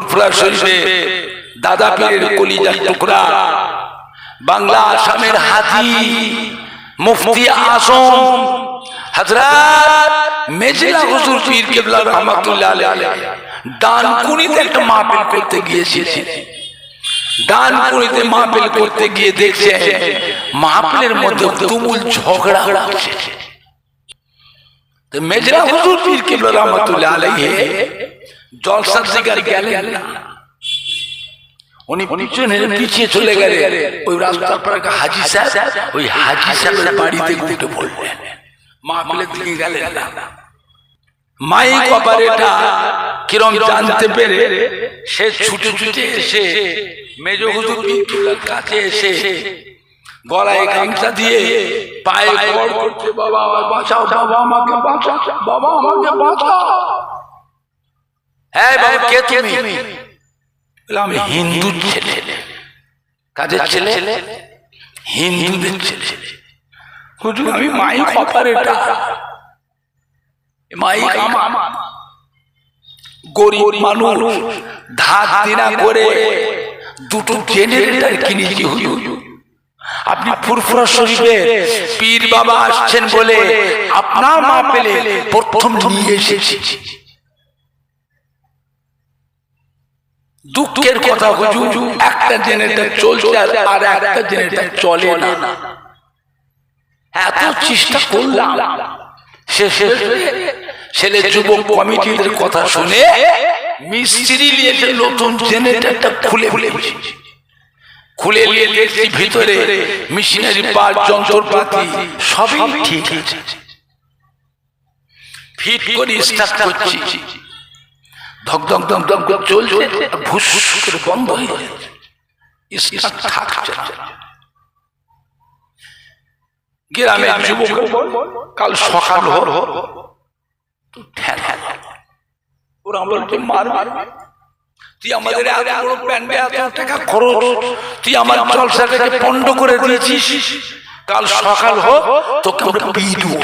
ফুরফুরা শরীফে দাদা পীরের কলিজার টুকরা, বাংলা আসামের হাতি, মুফতি আজম হযরত মেজলা হুজুর পীর কেবলা রহমাতুল্লাহ আলাইহি ডানকুনিতে একটা মাহফিল করতে গিয়েছিলেন। ডানকুনিতে মাহফিল করতে গিয়ে দেখছে মাহফিলের মধ্যে তুমুল ঝগড়া হচ্ছে। তো মেজলা হুজুর পীর কেবলা রহমাতুল্লাহ আলাইহি জলসার জায়গায় গেলেন না, উনি পিছিয়ে চলে গেলেন। ওই রাস্তার পর হাজী সাহেব, ওই হাজী সাহেবের বাড়িতে উঠে পড়লেন, মাহফিলের দিকে গেলেন না। মাইক অপারেটর কিরম জানতে পেরে সে ছুটে ছুটে এসে মেজ হুজুর পীরের কাছে এসে গলায় গামছা দিয়ে পায়ে গড় করছে, বাবা আমাকে বাঁচাও, বাবা আমাকে বাঁচাও, বাবা আমাকে বাঁচাও। হ্যাঁ বাবা, কে তুমি? আমি হিন্দু ছেলে। কাজের ছেলে? হিন্দুদের ছেলে। হুজুর আমি মাইক অপারেটর, মাইক আমার। গরিব মানুষ ধার দেনা করে দুটো জেনারেটর কিনেছি হুজুর। আপনি ফুরফুরা শরীফে পীর বাবা আসছেন বলে আপনার মাহফিলে প্রথম নিয়ে এসেছি। দুঃখের কথা হুজুর, একটা জেনারেটর চলছে আর একটা জেনারেটর চলে না। এত চেষ্টা করলাম, শেষে ছেলে যুবক কমিটিদের কথা শুনে মিস্ত্রি নিয়ে নতুন জেনারেটরটা খুলে নিয়ে দেখছি ভিতরে মেশিনারি পার্ট, যন্ত্রপাতি সবই ঠিক আছে। ফিট করে স্টার্ট করছি, ধক ধক ধক ধক করে চলছে, ভুস করে বন্ধ হয়ে যাচ্ছে, স্টার্ট থাকছে না। গ্রামের যুবক কাল সকাল ওরা বলছে মার, তুই আমাদের এত বড় প্যান্ডে এত টাকা খরচ, তুই আমার জলসাটাকে পণ্ড করে দিয়েছিস, কাল সকাল হোক তোকে আমরা পিটবো।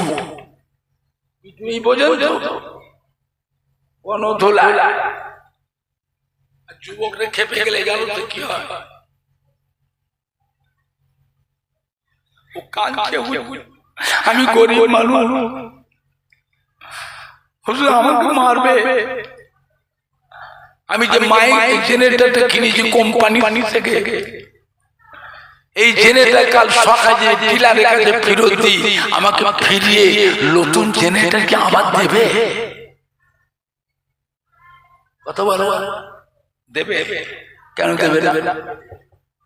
এই পর্যন্ত গণধোলা যুবকরা খেপে গেলে গেল তো কি হয়? ও কাঁদছে, আমি গরিব মানুষ, হুজুর আমাকে মারবে। আমি যে মাইক জেনারেটরটা কিনেছি কোম্পানি থেকে, এই জেনারেটর কাল সকালে ডিলারের কাছে ফেরত দিই, আমাকে ফিরিয়ে নতুন জেনারেটর কি আবার দেবে? কত বড় দেবে? কেন দেবে না?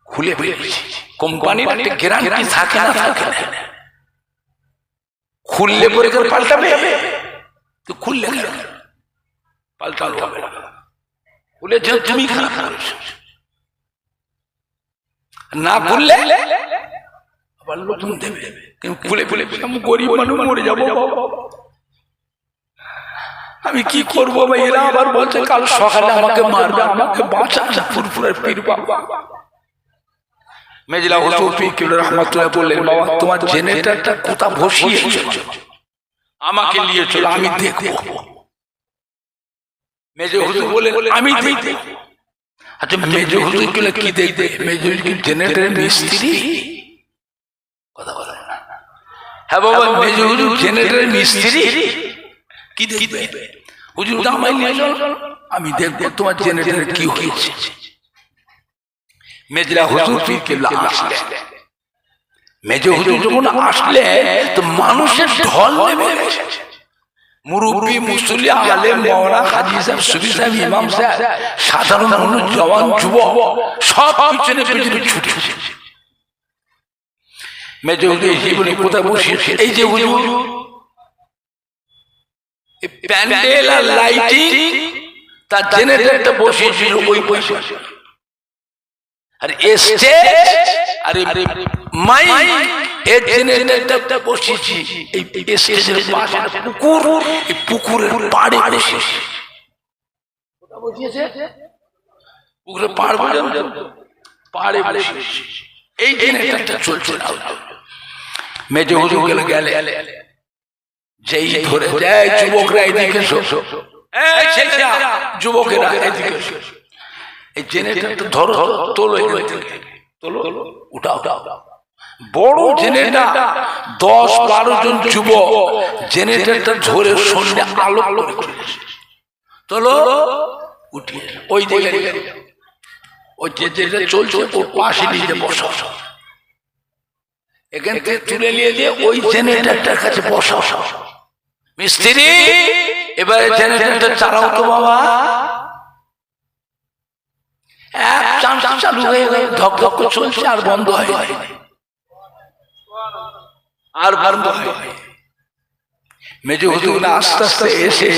খুলে ফেলেছি। কোম্পানির একটা গ্যারান্টি থাকে না, থাকে না। খুললে পরে পাল্টাবে, তো খুললে পাল্টালো হবে না। খুলে তুমি খারাপ করেছো, না খুললে আবার নতুন দেবে। খুলে আমি গরিব মানুষ মরে যাবো, আমি কি করবো ভাই? এরা আবার বলছে কাল সকালে আমাকে মারবে, আমাকে বাঁচা। ফুরফুরার পীর বাবা মেজলা হুজুর পীর কেবলা রহমাতুল্লাহ বললেন, বাবা তোমার জেনারেটরটা কোথা বসিয়েছো, আমাকে নিয়ে চলো, আমি দেখবো। মেজ হুজুর বললেন আমি দেখবো। আচ্ছা মেজ হুজুর গুলো কি দেখবে? মেজ হুজুর জেনারেটরের মিস্ত্রি, কথা বলে না। হ্যাঁ বাবা, মেজ হুজুর জেনারেটরের মিস্ত্রি, কি দেখবে? হুজুর আমায় নিয়ে চলো, আমি দেখবো তোমার জেনারেটর কি হয়েছে। মেজলা হুজুর পীর কেবলা আসলেন। মেজ হুজুর যখন আসলে তো মানুষের ঢল নেমে গেছে। মুরব্বী, মুসল্লি, আলেম, মাওলানা, হাজী সাহেব, সুফি সাহেব, ইমাম সাহেব, সাধারণ মানুষ, জওয়ান, যুবক সব পিছনে পিছনে ছুটেছে। মেজ হুজুর জীবনে কোথায় বসিয়েছে? এই যে হুজুর প্যান্ডেল আর লাইটিং তার জেনারেটরটা বসিয়েছিল ওই পয়সা, আর স্টেজ আর মাইক এর জেনারেটরটা বসিয়েছি এই স্টেজের পাশে পুকুর, এই পুকুরের পাড়ে বসিয়েছে। কোথা বসিয়েছে? পুকুরের পাড় পর্যন্ত পাড়ে বসিয়েছে। এই জেনারেটরটা চলছে না। মেজ হুজুর গেলে যেই ধরে যায়, যুবকরা এদিকে এসো, এই ছেলেরা, যুবকেরা এদিকে এসো, এই জেনারেটরটা ধরো, তোলো এখান থেকে, তোলো, উঠাও, বড় জেনারেটর, 10-12 জন যুবক জেনারেটরটা ধরে সন্ধ্যে আলো করে তোলো, উঠিয়ে ওই দিকে ওই যেটা চলছে ওর পাশে নিয়ে বসাও, এখান থেকে তুলে নিয়ে দিয়ে ওই জেনারেটরটার কাছে বসাও। মিস্ত্রি এবারে জেনারেটরটা চালাও তো বাবা। এক চান্স চালু হয়ে গেল, ধক ধক চলছে আর বন্ধ হয়, আর বন্ধ হয়। মেজো হুজুর আস্তে আস্তে এসে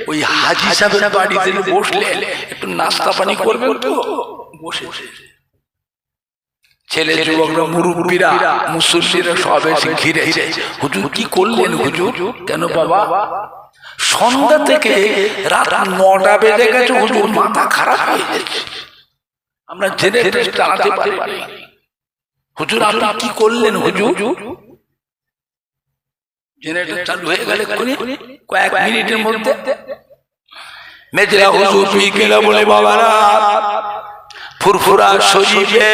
ওই হাজি সাহেবের বাড়িতে বসলে একটু নাস্তা পানি করবেন তো, বসেছে। ছেলে যুবকরা, মুরব্বীরা, মুসল্লিরা সব এসে ঘিরেছে। হুজুর কি করলেন হুজুর? কেন বাবা? সন্ধ্যা থেকে রাত 9টা বেজে গেছে হুজুর, মাথা খারাপ হয়ে গেছে, আমরা জেনারেটর চালাতে পারি না। হুজুর আপনি কি করলেন হুজুর? জেনারেটর চালু হয়ে গেলে কয়েক মিনিটের মধ্যে মেজরা হুজুর বিকেলে বলে, বাবারা ফুরফুরা শরীফে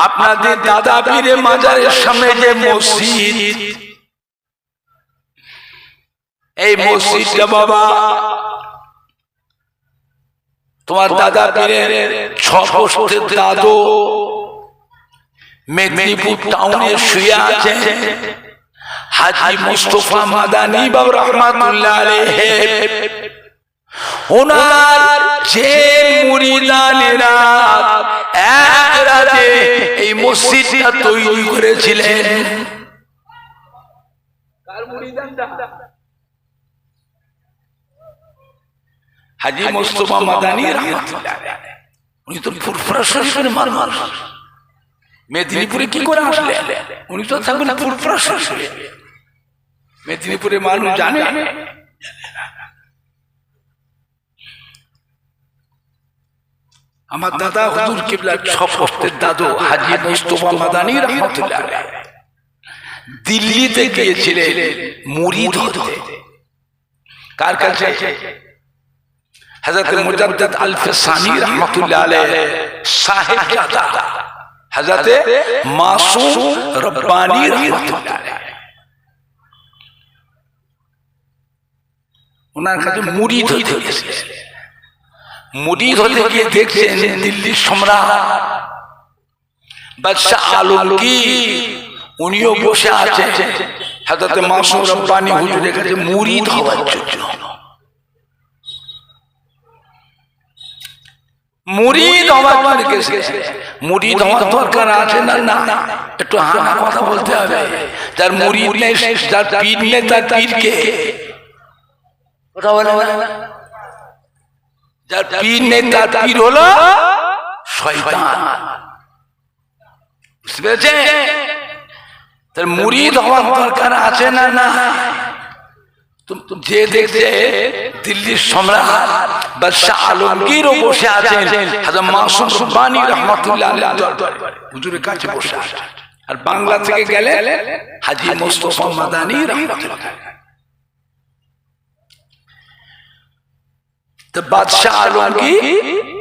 আপনাদের দাদা পীরে মাজারের সামনে যে মসজিদ, এই মসজিদটা বাবা তোমার দাদা পীরের 6 পোস্টের দাদু মেদিনীপুর টাউনে শুয়ে আছে, হাজী মুস্তাফা মাদানী বাবা রাহমাতুল্লাহ আলাইহি। ওনার যে মুরিদানেরা এক রাতে এই মসজিদটা তৈরি করেছিলেন, কার মুরিদানরা? হাজী মুস্তাফা মাদানী রাহমাতুল্লাহ আলাইহি। উনি তো ফুরফুরা শরীফের মানুষ, মেদিনীপুরে কি করে আসলেন? উনি তো থাকবেন ফুরফুরা শরীফে। মেদিনীপুরের মানুষ জানে? আমার দাদা হুজুর কিবলার 6 পোস্টের দাদু হাজী মুস্তাফা মাদানী রাহমাতুল্লাহ আলাইহি দিল্লিতে গিয়েছিলেন মুরিদ হতে। কার কাছে? হযরত মুজাদ্দিদ আল-ফিসানি রাহমাতুল্লাহ আলাইহি সাহেবজাদা হযরত মাসুম রব্বানী রাহমাতুল্লাহ আলাইহি, ওনার কাছে মুরিদ হতে গিয়েছিলেন। মুরিদ হতে গিয়ে দেখছেন দিল্লির সম্রাট বাদশাহ আলমগীর উনিও বসে আছেন হযরত মাসুম রব্বানী হুজুরের কাছে মুরিদ হওয়ার জন্য। মুরিদ হওয়ার মুরিদ হওয়ার দরকার আছে না? না, একটু হানা কথা বলতে হবে। যার মুরিদ নেই, যার পীর নেই, তার পীরকে কথা বলে না। যার পীর নেই তার পীর হলো শয়তান, বুঝতে পেরেছেন? তার মুরিদ হওয়ার দরকার আছে না? না। যে দেখছে দিল্লির সম্রাট বাদশাহ আলমগীরও বসে আছেন হযরত মাসুম রব্বানী রাহমাতুল্লাহ আলাইহি হুজুরের কাছে বসে আছেন, আর বাংলা থেকে গেলে হাজী মুস্তাফা মাদানী রাহমাতুল্লাহ আলাইহি। তো বাদশাহ আলমগীর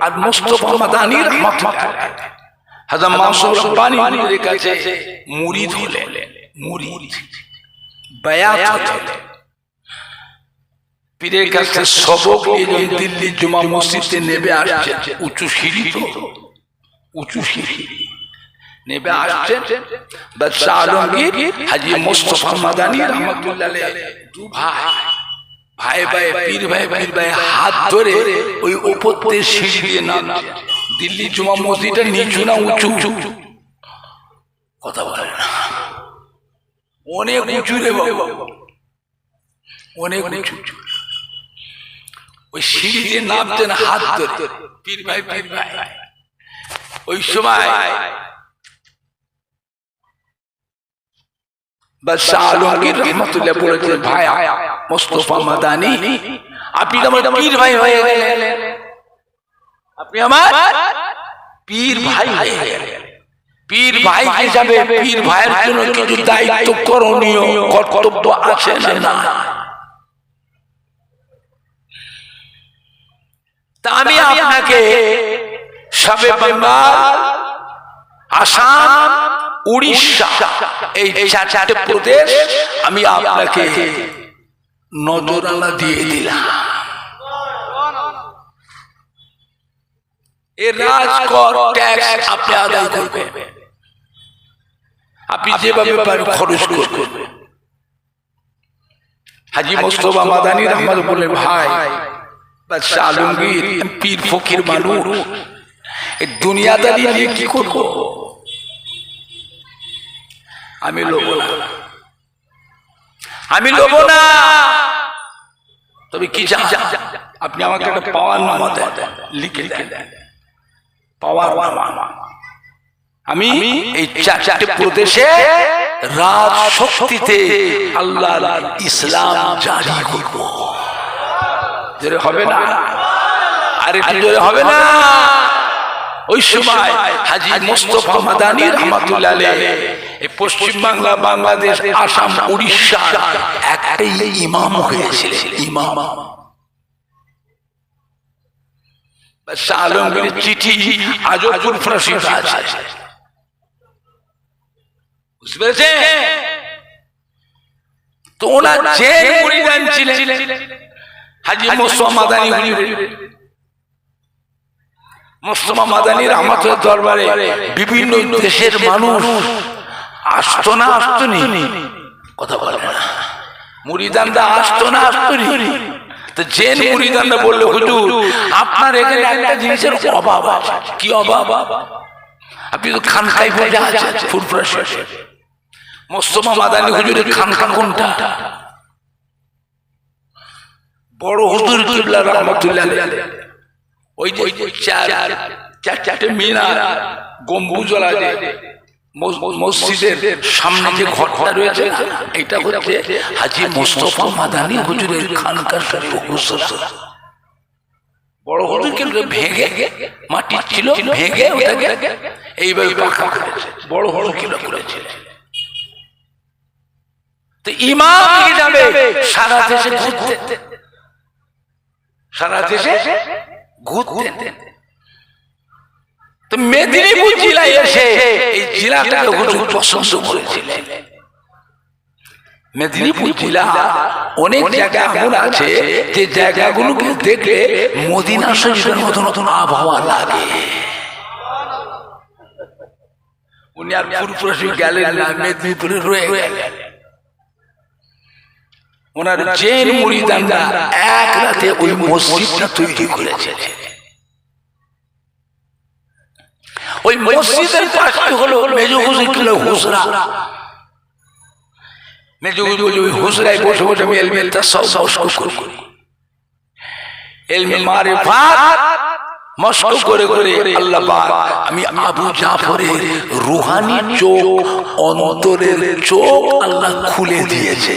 আর মুস্তাফা মাদানী রাহমাতুল্লাহ আলাইহি হযরত মাসুম রব্বানী হুজুরের কাছে মুরিদ হলেন। মুরিদ বায়াত হলেন, পীরের কাছে সবক নিয়ে দিল্লি জুমা মসজিদে নেমে আসছে। উঁচু সিঁড়ি, তো উঁচু সিঁড়ি নেমে আসছেন বাদশাহ আলমগীর হাজী মুস্তাফা মাদানী রাহমাতুল্লাহ আলাইহি দু ভাই ভাই পীর ভাই হাত ধরে ওই উপর থেকে সিঁড়ি দিয়ে নামছে। দিল্লি জুমা মসজিদটা নিচু না উঁচু? কথা বলে না, অনেক উঁচু রে বাবা, অনেক উঁচু। ওই সিঁড়ি দিয়ে নামতেন হাত ধরে পীর ভাই। ওই সময় বাদশাহ আলমগীর রাহমাতুল্লাহ বলেছে, ভাই মুস্তাফা মাদানী, আপনি আমার পীর ভাই হয়ে গেলেন, আপনি আমার পীর ভাই হয়ে গেলেন। পীর ভাই হিসাবে পীর ভাইয়ের জন্য কিছু দায়িত্ব করণীয় কর্তব্য আছে না? তা আমি আপনাকে সবে বেঙ্গল, আসাম, উড়িষ্যা, এই চারটে প্রদেশ আমি আপনাকে নজরানা দিয়ে দিলাম। এর রাজকর ট্যাক্স আপনি আদায় করবেন, আপনি যেভাবে পারেন খরচ করবেন। হাজী মোস্তফা মাদানী রহমত বলেন, ভাই বাদশাহ আলমগীর পীর ফকির মানুষ, এই দুনিয়াদারি নিয়ে কি করব? আমি লোভ না, তবে কি চান আপনি আমাকে একটা পাওয়ার নামা দেন, লিখে দেন পাওয়ার নামা। আমি এই চারটে প্রদেশে রাজ শক্তিতে আল্লাহর ইসলাম জারি করব। জোরে হবে না? আরে জোরে হবে না? ওই সময় হাজী মোস্তফা মাদানী রহমাতুল্লাহ আলাইহি এই পশ্চিম বাংলা, বাংলাদেশ, আসাম, উড়িষ্যা একটাই ইমাম হয়েছিলেন। ইমাম বাদশাহ আলমগীরের চিঠি আজও প্রকাশিত আছে, বুঝতে পেরেছেন? তো ওনার যে মুরিদান ছিলেন হাজী মোস্তফা মাদানী হুজুর, মোস্তফা মাদানী রহমাতুল্লাহ দরবারে বিভিন্ন দেশের মানুষ আসতো না, আসতো নি? কথা বলে না, মুরিদানরা আসতো না, আসতো নি? তো যে মুরিদানরা বললো, হুজুর আপনার এখানে একটা জিনিসের অভাব আছে। কি অভাব? আপনি তো খানকায় বসে আছেন ফুরফুরা শেষে। মোস্তফা মাদানী হুজুরের খানকা কোনটা? বড় হুজুর কিবলা রহমাতুল্লাহ আলাইহি, ওই যে চারটে মিনার গম্বুজ আছে মসজিদের সামনে যে ঘরটা রয়েছে, এটা হচ্ছে হাজী মোস্তফা মাদানী হুজুরের খানকা শরীফ হুজরা। বড় হুজুর কিন্তু ভেঙে মাটি ছিল, ভেঙে ওটাকে এইভাবে পাকা করেছে, বড় হুজুর কিলো করেছিলেন। তো ইমাম হিসাবে সারা দেশে ঘুরতেন, সারা দেশে ঘুরতেন। তো মেদিনীপুর জেলায় এসে এই জেলাটাকে হুজুর পছন্দ করেছিলেন। মেদিনীপুর জেলা অনেক জায়গা এমন আছে যে জায়গাগুলোকে দেখলে মদিনা শরীফের মতো নতুন আবহাওয়া লাগে। উনি আর ফুরফুরা শরীফ গেলেন না, মেদিনীপুরে রয়ে গেলেন। ওনার যে মুরিদানরা এক রাতে ওই মসজিদটা তৈরি করেছিলেন। ওই মসজিদের পাশে হলো মেজো হুজুর হুজরা। মেজো হুজুর ওই হুজরায় বসে বসে আমি ইলমে তাসাউফ মশক করি, ইলমে মারিফাত মশক করে করে আল্লাহ পাক আমি আবু জাফরের রূহানি চোখ, অন্তরের চোখ আল্লাহ খুলে দিয়েছে।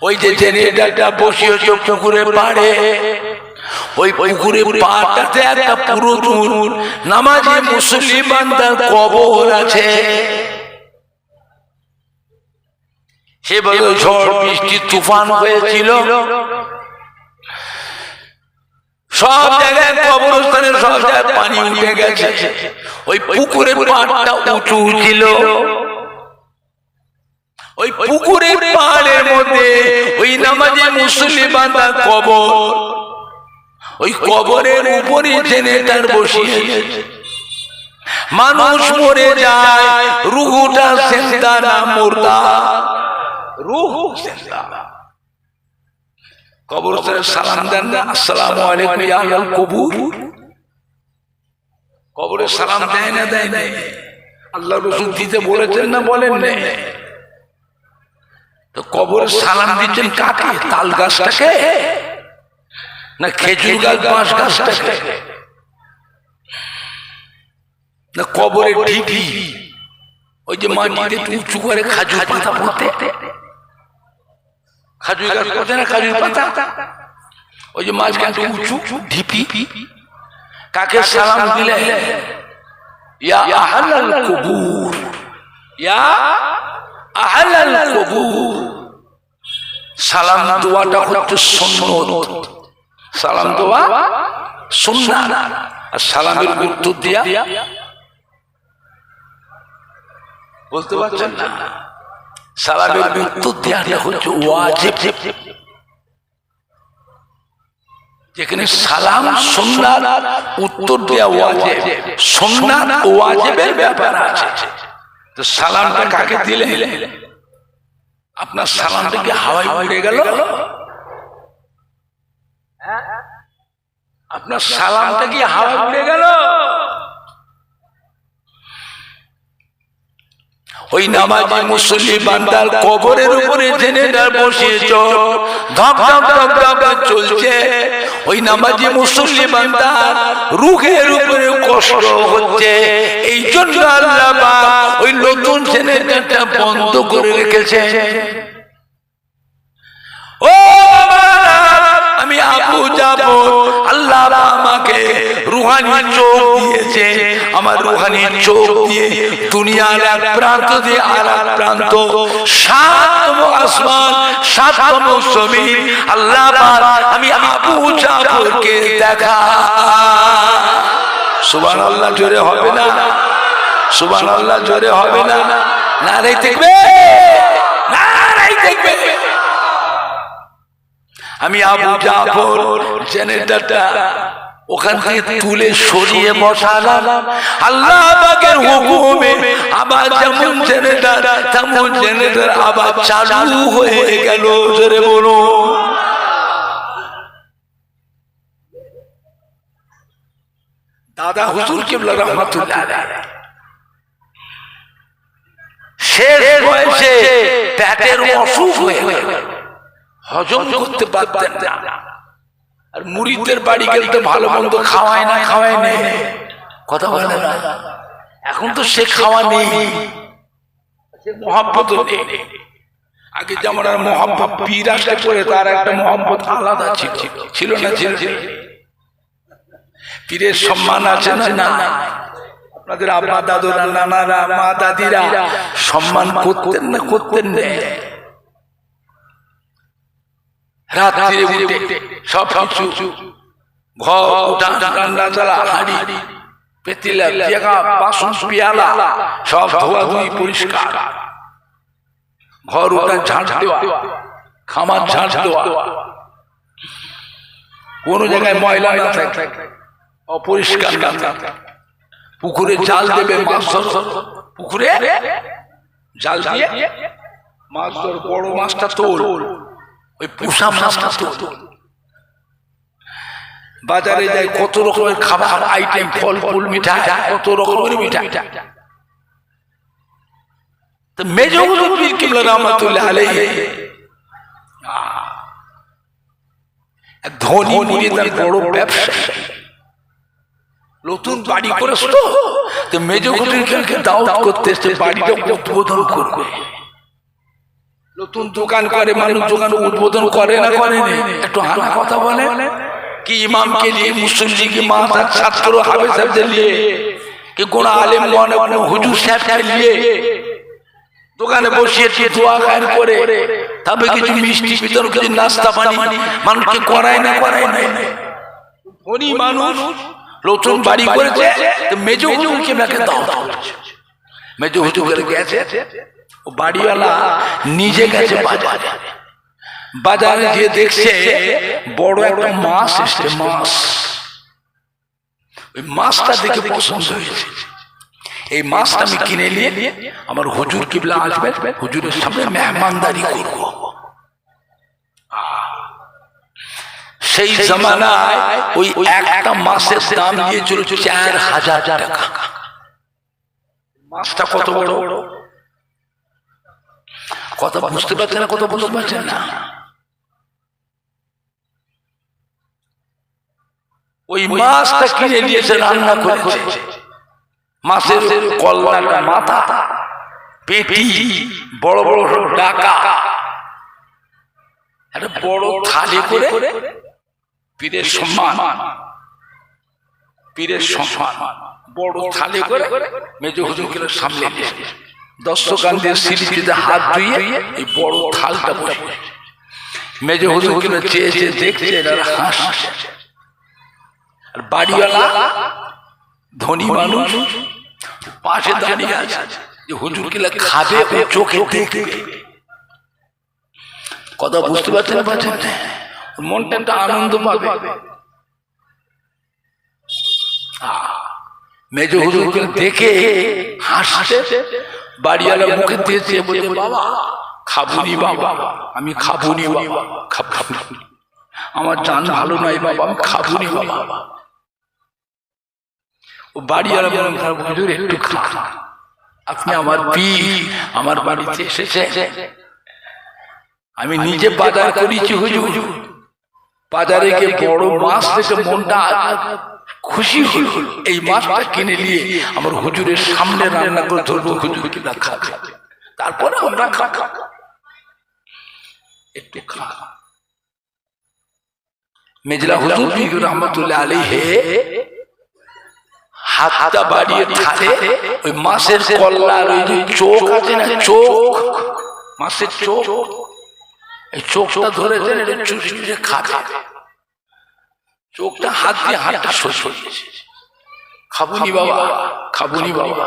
ওই যে জেনেটাটা বসিয়েছে পুকুরে পাড়ে, ওই পুকুরে পাড়টাতে একটা পুরাতন নামাজি মুসলিম বান্দার কবর আছে। সেভাবে ঝড় বৃষ্টি তুফান হয়েছিল, সব জায়গায় কবরস্থানের সব জায়গায় পানি উঠে গেছে। ওই পুকুরের পাড়টা উঁচু ছিল, ওই পুকুরের পাড়ের মধ্যে ওই নামাজি মুসলিম বান্দার কবর, ওই কবরের উপরে জেনেটার বসিয়ে মানুষ মরে যায়, রুহুটা জিন্দা না মুর্দা, রুহু জিন্দা। কবরস্থানে সালাম দেন না, আসসালামু আলাইকুম ইয়া আহলাল কবুর। কবরে সালাম দেয় না, দেয় না? আল্লাহ রাসূল দিতে বলেছেন না, বলেন না? তো কবরে সালাম দিচ্ছেন কাকে? তাল গাছটাকে না খেজুর গাছ, বাঁশ গাছটাকে? না কবরের ঢিপি, ওই যে মাটিতে উঁচু করে খাজুর পাতা পোঁতে, খাজুর গাছ পোঁতে না খাজুর পাতা, ওই যে মাঝখানে উঁচু ঢিপি, কাকে সালাম দিলে? ইয়া আহলাল কুবুর, ইয়া আহলাল কুবুর। সালাম দোয়াটা হচ্ছে সুন্নত, সালাম দোয়া সুন্নাত। আর সালামের উত্তর দিয়া বলতে পারছেন না, সালামের উত্তর দেওয়াটা হচ্ছে ওয়াজিব। যেখানে সালাম সুন্নাত, উত্তর দেওয়া ওয়াজিব। সুন্নাত ওয়াজিবের ব্যাপার আছে। তো সালামটা কাকে দিলেন? আপনার সালামটা কি হাওয়ায় উড়ে গেল? আপনার সালামটা কি হাওয়ায় উড়ে গেল? ওই নামাজি মুসল্লি বান্দার কবরের উপরে জেনেটার বসিয়েছ, ধপ ধপ ধপ ধপ চলছে। ওই নামাজি মুসল্লি বান্দার রুহের উপরে কষ্ট হচ্ছে। এই জন্য আল্লাহ পাক ওই নতুন জেনেটারটা বন্ধ করে রেখেছে। ও আমি আবু জাফর, আল্লাহ আমাকে রুহানি চোখ দিয়েছে। আমার রুহানি চোখ দিয়ে দুনিয়ার এক প্রান্ত দিয়ে আর এক প্রান্ত, সাতম আসমান, সাতম জমিন, আল্লাহ পাক আমি আবু জাফরকে দেখা। সুবহানাল্লাহ জোরে হবে না? সুবহানাল্লাহ জোরে হবে না? নারে দেখবে, নারে দেখবে। আমি আবু জাফর জেনেটারটা ওখান থেকে তুলে সরিয়ে বসালাম। আল্লাহ পাকের হুকুমে আবার যেমন জেনেটার তেমন জেনেটার আবার চালু হয়ে গেল। জোরে বলো। দাদা হুজুর কিবলা রাহমাতুল্লাহ আলাইহি শেষ বয়সে পেটের অসুখ হয়ে গেল, হজম করতে পারতেন না। আর মুরিদদের বাড়ি গেলে তো ভালো মন্দ খাওয়ায় না, খাওয়ায় নেই, কথা বলে না। এখন তো সে খাওয়া নেই, মহব্বত নেই। আগে যেমন আর মহব্বত পীর আসলে পরে তার একটা মহব্বত আলাদা ছিল, ছিল না? ছিল। পীরের সম্মান আছে না? আপনাদের আব্বা দাদুরা, নানারা, মা দাদিরা সম্মান করতেন না? করতেন না? রাত্রে উঠে সব কিছু ঘর উঠান রান্না চালা, হাঁড়ি পেতিলা জায়গা বাসন পিয়ালা সব ধোয়াধুয়ি পরিষ্কার, ঘর উঠান ঝাঁট দেওয়া, খামার ঝাঁট দেওয়া, কোন জায়গায় ময়লা না থাকে, অপরিষ্কার না থাকে। পুকুরে জাল দেবে, মাছ ধর, পুকুরে জাল দিয়ে মাছ ধর, বড় মাছটা তোল, ওই পুষা মাছটা তোল। বাজারে যাই কত রকমের খাবার আইটেম, ফল ফুল, মিঠাই, কত রকমের মিঠাই। তো মেজো হুজুর পীর কিবলা রাহমাতুল্লাহ আলাইহি ধনী মুরিদ, বড় ব্যবসা, নতুন বাড়ি করেছ তো মেজো হুজুরকে দাওয়াত করতে এসে বাড়িটা উদ্বোধন করবে। নতুন দোকান করে মানুষ, দোকান উদ্বোধন করে না? করে না? একটু হানা কথা বলে कि इमाम के लिए मुसल्ली की माता छात्र हाफिज साहब के लिए कि गुना आलिम मौलाना हुजूर साहब के लिए দোকানে বসিয়ে দোয়া খায়ের করে তবে কিছু মিষ্টি বিতরণ, কিছু নাস্তা পানি মানুষকে করায় না? করায় না। ধনী মানুষ নতুন বাড়ি করেছে, মেজো হুজুরকে নাকি দাওয়াত করেছে। মেজো হুজুর গেছে, ও বাড়িওয়ালা নিজে গেছে বাজারে, বাজারে গিয়ে দেখছে বড় একটা মাছ এসছে, মাছ। ওই মাছটা দেখে পছন্দ হয়েছে, এই মাছটা আমি কিনে নিয়ে আমার হুজুর কিবলা আসবে, হুজুরের সামনে মেহমানদারি করব। সেই জামানায় ওই একটা মাছের দাম দিয়েছিল 4000 টাকা। মাছটা কত বড়, কথা বুঝতে পারছেন না? কথা বুঝতে পারছেন না? ওই মাছটা কিনে নিয়েছে, রান্না করেছে। মাছের কল্লাটা, মাথা, পেটি, বড় বড় ডাকা, একটা বড় থালি করে পীরের সম্মান, পীরের সম্মান বড় থালি করে মেজো হুজুরকে সামনে দিয়ে দর্শকান দিয়ে সিঁড়িতে হাত ধুয়ে এই বড় থালটা বসে মেজো হুজুরকে চেয়ে চেয়ে দেখছে, হাসছে। আর বাড়িওয়ালা ধনী মানুষ পাশে দাঁড়িয়ে আছে যে হুজুর কি খাবে ও চোখে দেখবে। কথা বুঝতে পারছেন? মনটা একটা আনন্দ পাবে। মেজ হুজুরকে দেখে হাসছে, বাড়িওয়ালা মুখে দিয়েছে, বলছে বাবা খাবুনি বাবা, আমি খাবুনি বাবা, আমার জান ভালো নাই বাবা, আমি খাবুনি বাবা। ও বাড়িওয়ালা হুজুর একটু খা, আপনি আমার পীর, আমার বাড়িতে এসেছে, আমি নিজে বাজার করেছি হুজুর, বাজারে গিয়ে বড় মাছ থেকে মনটা খুশি হল, এই মাছটা কিনে নিয়ে আমার হুজুরের সামনে রান্না করে ধরবো, হুজুর কিনা খাবে, তারপরে আমরা খা একটু খা। মেজলা হুজুর রহমতুল্লাহ আলাইহি হাতটা বাড়িয়ে থাকে, ওই মাছের কল্লার ওই যে চোখ আছে না, চোখ, মাছের চোখ, এই চোখটা ধরেছেন, এটা চুষে চুষে খাবে, চোখটা হাত দিয়ে হাতটা সরিয়েছে, খাবুনি বাবা, খাবুনি বাবা।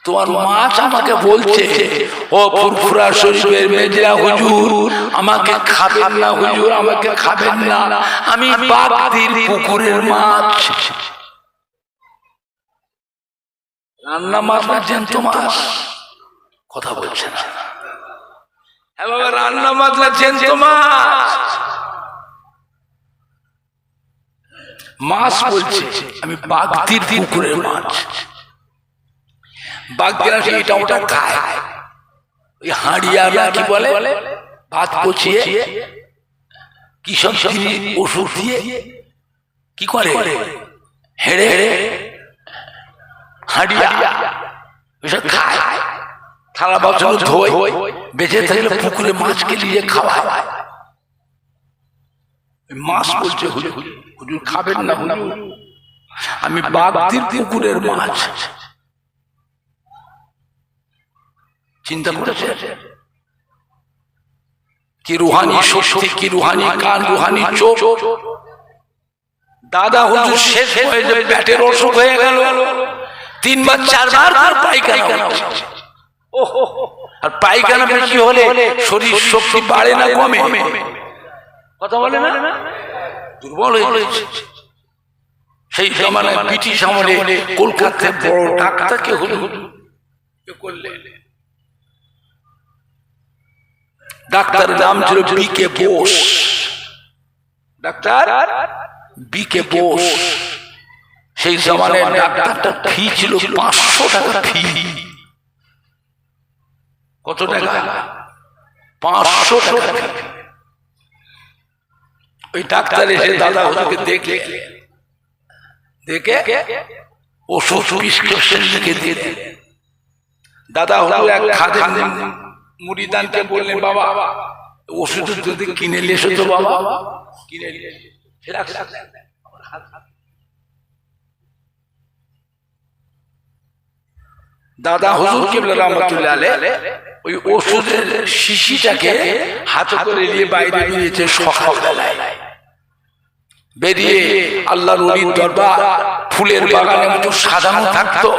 তোমার মাছ আমাকে বলছে, ও ফুরফুরা শরীফের মেজরা হুজুর আমাকে খাবেন না, হুজুর আমাকে খাবেন না, আমি বাগদির পুকুরের মাছ, রান্না মাছ না জ্যান্ত মাছ। কথা বলছে না, হ্যাঁ বাবা, রান্না মাছ না জ্যান্ত মাছ, মাছ বলছে, আমি বাগদির পুকুরের মাছ। বাগদিরা এটা ওটা খায়, ওই হাঁড়িয়ালা কি বলে, ভাত পচিয়ে কি সব ওষুধ দিয়ে কি করে, হেড়ে হেড়ে হাঁড়িয়া ওইসব খায়, থালা বাসন ধোয়, বেঁচে থাকলে পুকুরে মাছকে নিয়ে খাওয়ায়। মাছ বলছে হুজুর, হুজুর খাবেন না হুজুর, আমি বাগদির পুকুরের মাছ। চিন্তা করেছে কি রুহানি শক্তি, কি রুহানি কান, রুহানি চোখ। দাদা হুজুর শেষ হয়ে যাবে, পেটের অসুখ হয়ে গেল, 3 বার 4 বার পায়খানা, আর পায়খানা বেশি হলে শরীর শক্তি বাড়ে না কমে? কথা বলে না, দুর্বল হয়ে গেছে। সেই জামানায় ব্রিটিশ আমলে কলকাতায় বড় ডাক্তারকে হুজুর করলে, ডাক্তারের নাম ছিল BK. Bose, doctor BK. Bose. সেই জামানায় ডাক্তারটা ফি ছিল 500 টাকা ফি। কত টাকা? 500 টাকা। ওই ডাক্তার এসে দাদা হুজুরকে দেখে ওষুধ প্রেসক্রিপশন লিখে দিয়ে দিলেন। দাদা হুজুর এক খাদেম মুরিদানকে বললেন, বাবা ওষুধ যদি কিনে নিয়ে এসো তো বাবা, কিনে নিয়ে দাদা হুজুর কিবলা রাহমাতুল্লাহ আলাইহি ওই ওষুধের শিশিটাকে হাতে করে নিয়ে বাইরে বেরিয়েছে সকালবেলায়। বেরিয়ে আল্লাহর ওলির দরবার ফুলের বাগানের মতো সাজানো থাকতো,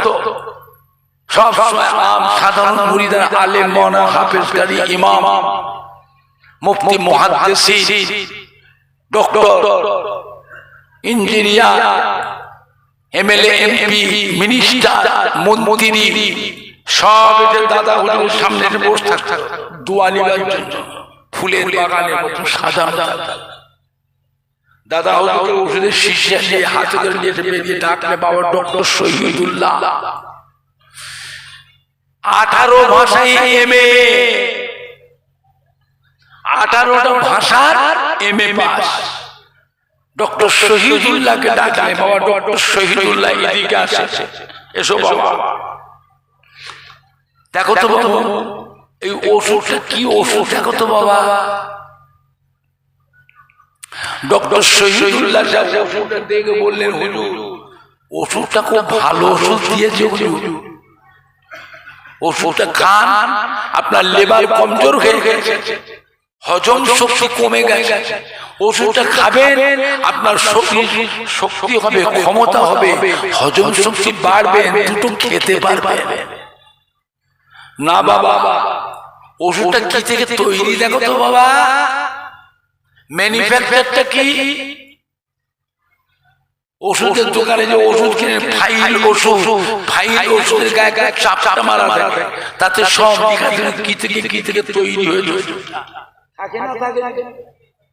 সব সময় আম সাধারণ মুরিদান, আলেম, মাওলানা, হাফেজ, কারি, ইমাম, মুফতি, মুহাদ্দিস, doctor, engineer, MLA, MP, minister, মন্ত্রী সব দাদা হুজুরের সামনে বসে থাকতো দোয়া নেওয়ার জন্য, ফুলের বাগানের মতো সাজানো। দাদা হুজুরকে ওষুধের শিশি নিয়ে হাতে করে নিয়ে বেরিয়ে ডাকলে, বাবা ডক্টর শহীদুল্লাহ, 18 ভাষায় এমএ, 18টা ভাষার এমএ পাস। ডক্টর শহীদুল্লাহকে ডাকলে, বাবা ডক্টর শহীদুল্লাহ এদিকে আসে, এসো বাবা, দেখো তো বাবা এই ওষুধটা কি ওষুধ, দেখো তো বাবা। ডক্টর শহীদুল্লাহ ওষুধটা দেখে বললেন, হুজুর ওষুধটা খুব ভালো ওষুধ দিয়েছে হুজুর, ওষুধটা খান, আপনার লেবার কমজোর হয়ে গেছে, হজম শক্তি কমে গেছে, ওষুধটা খাবেন আপনার শক্তি হবে, ক্ষমতা হবে, হজম শক্তি বাড়বে, দুটো খেতে পারবেন। না বাবা, ওষুধটা কি থেকে তৈরি দেখো তো বাবা, ম্যানুফ্যাকচারটা কি? ওষুধের দোকানে যে ওষুধ কিনে ফাইল ওষুধের গায়ে গায়ে চাপটা মারা থাকে, তাতে সব কি থেকে তৈরি হয়েছে।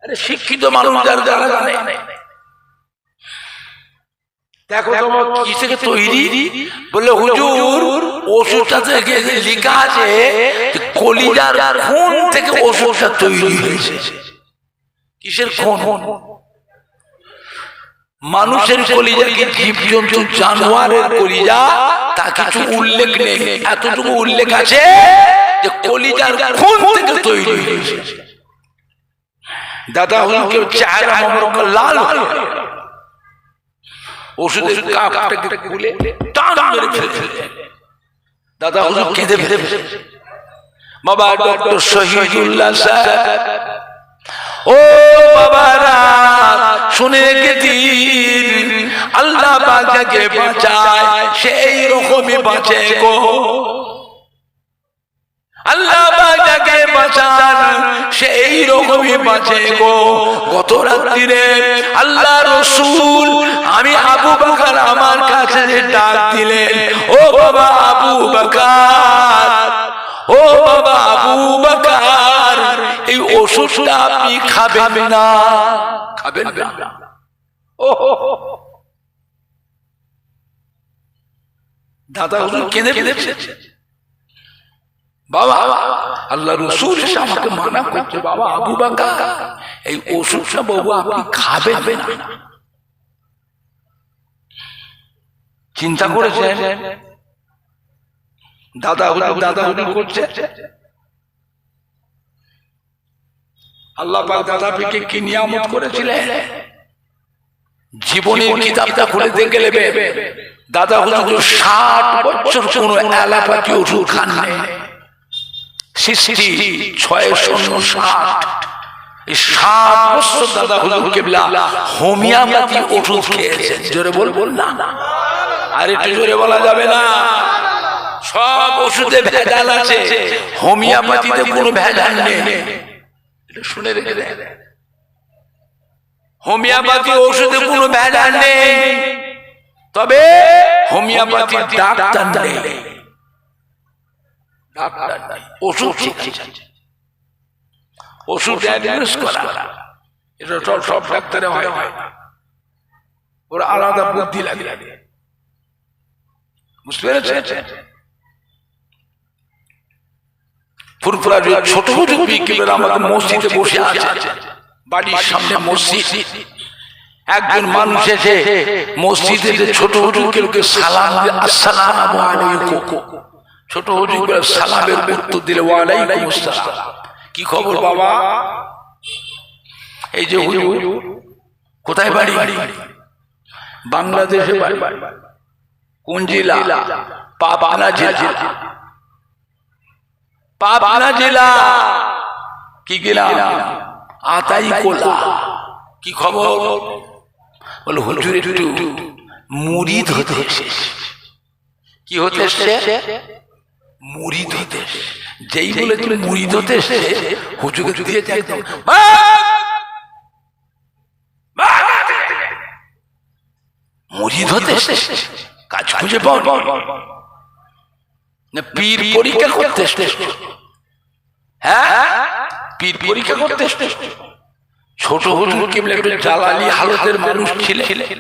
আরে শিক্ষিত মানুষ যারা জানে, দেখো তোমার কি থেকে তৈরি, বললে হুজুর ওষুধটা থেকে লেখা আছে কলিজার খুন থেকে ওষুধটা তৈরি হয়েছে। কিসের খুন? মানুষের কলিজা কি জীবজন্তু জানোয়ারের কলিজা তা কিছু উল্লেখ নেই, এতটুকু উল্লেখ আছে যে কলিজার খুন থেকে তৈরি হয়েছে। দাদা হুজুরকে চেহারা মোবারক লাল ওষুধের কাপটাকে খুলে টান মেরে ফেলে দাদা হুজুর কেঁদে ফেলে। বাবা ডক্টর শহীদুল্লাহ সাহেব, ও বাবারা শুনে রেখে দিন, আল্লাহ পাক যাকে বাঁচায় সেই রকমই বাঁচে গো। আল্লাহ পাক যাকে বাঁচান সেই রকমই বাঁচে গো। গত রাত্রিরে আল্লাহ রাসূল আমি আবু বকর আমার কাছে ডাক দিলেন, ও বাবা আবু বকর, ও বাবা আবু বকর, এই ওষুধটা আপনি খাবেন না, খাবেন না। ও দাদা হুজুর কেঁদে ফেলেছে। বাবা আল্লাহ রাসূল এসে আমাকে মানা করছে, বাবা আবু বকর এই ওষুধটা বাবু আপনি খাবেন না। চিন্তা করেছেন দাদা হুজুর করছে। আল্লাহ পাক দাদা পিকে কি নিয়ামত করেছিলেন, জীবনের কিতাবটা খুলে দেখে নেবে। দাদা হুজুর 60 বছর কোনো অ্যালোপ্যাথি ওষুধ খান নাই, 60 বছর দাদা হুজুর কেবলা হোমিওপ্যাথি ওষুধ খেয়েছেন। জোরে বলবো না, আর একটু জোরে বলা যাবে না। সব ওষুধে ভেজাল আছে, হোমিওপ্যাথিতে কোনো ভেজাল নেই। শুনে রেখে দেয়, হোমিওপ্যাথি ওষুধে কোনো ভেজাল নেই, তবে হোমিওপ্যাথি ডাক্তার নেই, ওষুধ ওষুধ অ্যাডমিনিস্ট করা, এটা সব ডাক্তারে হয়, ওরা আলাদা বুদ্ধি লাগে। বুঝতে পেরেছেন? ফুরফুরা ছোট ছোট আমাদের মসজিদে বসে আছে, বাড়ির সামনে মসজিদ। একজন মানুষ এসে মসজিদে ছোট হুজুরকে সালাম দিয়ে আসসালামু আলাইকুম, ছোট হুজুর সালামের উত্তর দিলে ওয়ালাইকুম আসসালাম। কি খবর বাবা? এই যে হুজুর কোথায় বাড়ি? বাংলাদেশে বাড়ি। কোন জেলা? পাবনা জেলা। পাবনা জেলা। কি গেলা? আতাইকোলা। কি খবর? বলে হুজুর একটু মুরিদ হতে এসেছে। কি হতে এসছে? মুরিদ হতে এসেছে। যেই বলে তুমি মুরিদ হতে এসেছে, হুজুরকে দিয়ে যাই মুরিদ হতে এসেছে, কাজ খুঁজে পাও না, পীর পরীক্ষা করতে এসেছে। হ্যাঁ, পীর পরীক্ষা করতে এসেছে। ছোট হুজুর কেবল একটু জালালি হালতের মানুষ ছিলেন,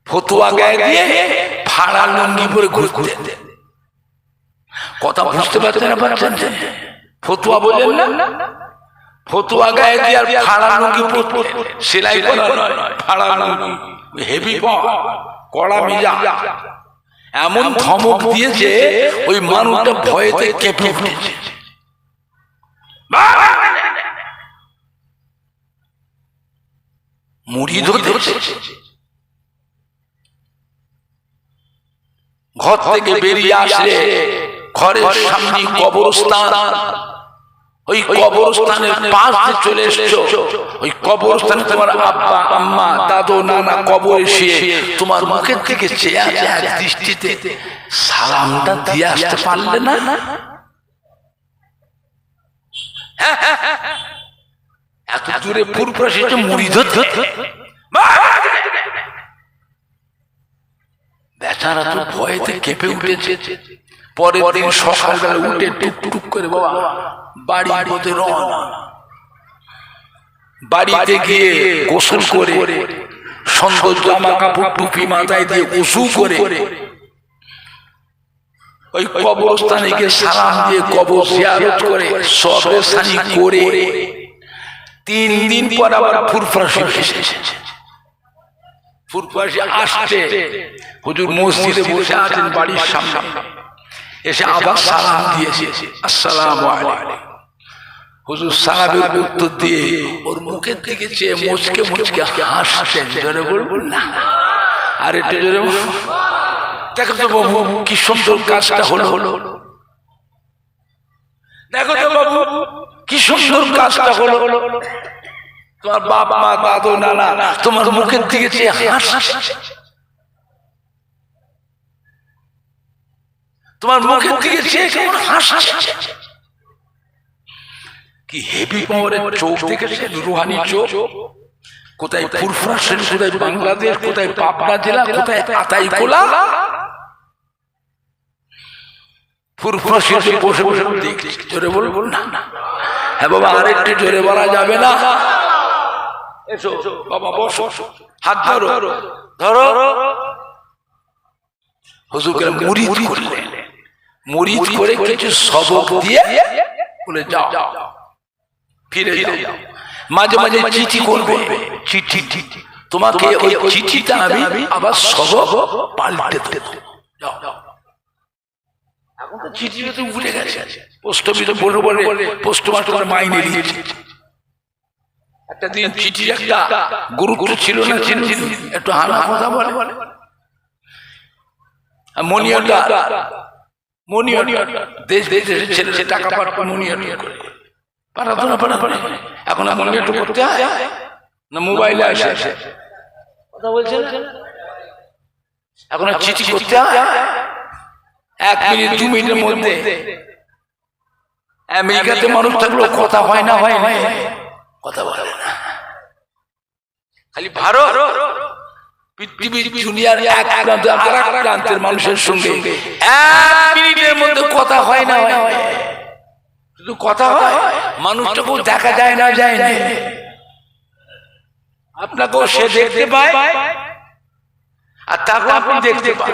ফতুয়া গায়ে দিয়ে ফাড়া লুঙ্গি পরে ঘুরতেন। কথা বুঝতে পারছেন না? পারছেন? ফতুয়া বললেন না, ফতুয়া গায়ে দিয়ে আর ফাড়া লুঙ্গি পরতেন, সেলাই করা নয়, ফাড়া লুঙ্গি, হেভি কড়া মিজা। এমন ধমক দিয়েছে ওই মানুষটা ভয়েতে কেঁপে উঠেছে। মুরিদ হতে এসেছে। ঘর থেকে বেরিয়ে আসলে ঘরের সামনে কবরস্থান, ওই কবরস্থানের পাশ দিয়ে চলে এসছো, ওই কবরস্থানে তোমার আব্বা আম্মা দাদু নানা কবরে শুয়ে তোমার মুখের দিকে চেয়ে আছে এক দৃষ্টিতে, সালামটা দিয়ে আসতে পারলে না? এত দূরে ফুরফুরা মুড়িদ বেচারা তো ভয়েতে কেঁপে উঠেছে। পরের দিন সকালবেলা উঠে টুকটুক করে বাবা বাড়ির মধ্যে রওনা। বাড়িতে গিয়ে গোসল করে সুন্দর জামা কাপড় টুপি মাথায় দিয়ে উযু করে ওই কবরস্থানে গিয়ে সালাম দিয়ে কবর জিয়ারত করে সবরেসানি করে 3 দিন পর আবার ফুরফুরা এসেছে। ফুরফুরা আসছে, হুজুর মসজিদে বসে আছেন বাড়ির সামনে, এসে আবার সালাম দিয়েছে, আসসালামু আলাইকুম। হুজুর সালামের উত্তর দিয়ে ওর মুখের দিকে চেয়ে মুচকে মুচকে হাসছেন। জোরে বলবো না? আর একটু জোরে বলবো? দেখো তো বাবু কি সুন্দর কাজটা হলো, দেখো তো বাবু কি সুন্দর কাজটা হলো। তোমার বাপ মা দাদু নানা তোমার মুখের দিকে চেয়ে হাসছে, তোমার মুখের দিকে চেয়ে কেমন হাসছে। কি হেভি পাওয়ারের চোখ দেখেছেন, রুহানি চোখ। কোথায় ফুরফুরা শরীফ, কোথায় বাংলাদেশ, কোথায় পাবনা জেলা, কোথায় আতাইকোলা। ফুরফুরা শরীফে বসে বসে দেখছি। জোরে বলবো না? হ্যাঁ বাবা, আরেকটু জোরে বলা যাবে না? এসো বাবা বসো, হাত ধরো ধরো। হুজুরকে মুরিদ করলেন, মুরিদ করে কিছু সবক দিয়ে বলে যাও ফিরে যাও। মাঝে মাঝে চিঠি করবে, চিঠি তোমাকে ওই চিঠিটা আমি আবার সবক পাল্টে দেব। যাও এখন তো চিঠি তো ভুলে গেছে, পোস্ট অফিসে বলে বলে পোস্ট মাস্টার মাইনে দিয়েছে। একটা দিন চিঠি একটা গুরুত্ব ছিল না, একটু হানা কথা বলে মনিয়টা দেশ দেশে ছেলে টাকা পাঠাবে মনিয়ট করে পাঠাতো না পাঠাবে। এখন মনিয়ট করতে হয় না মোবাইলে আসে কথা বলছে, এখন চিঠি করতে হয় 1 মিনিট 2 মিনিটের মধ্যে। আমেরিকাতে মানুষ থাকলেও কথা হয় না, হয় কথা বলে না। খালি ভারত পৃথিবীর দুনিয়ার এক প্রান্ত আর এক প্রান্তের মানুষের সঙ্গে 1 মিনিটের মধ্যে কথা হয় না, শুধু কথা হয়, মানুষটাকেও দেখা যায় না, যায় না। আপনাকেও সে দেখতে পায় আর তাকেও আপনি দেখতে পান,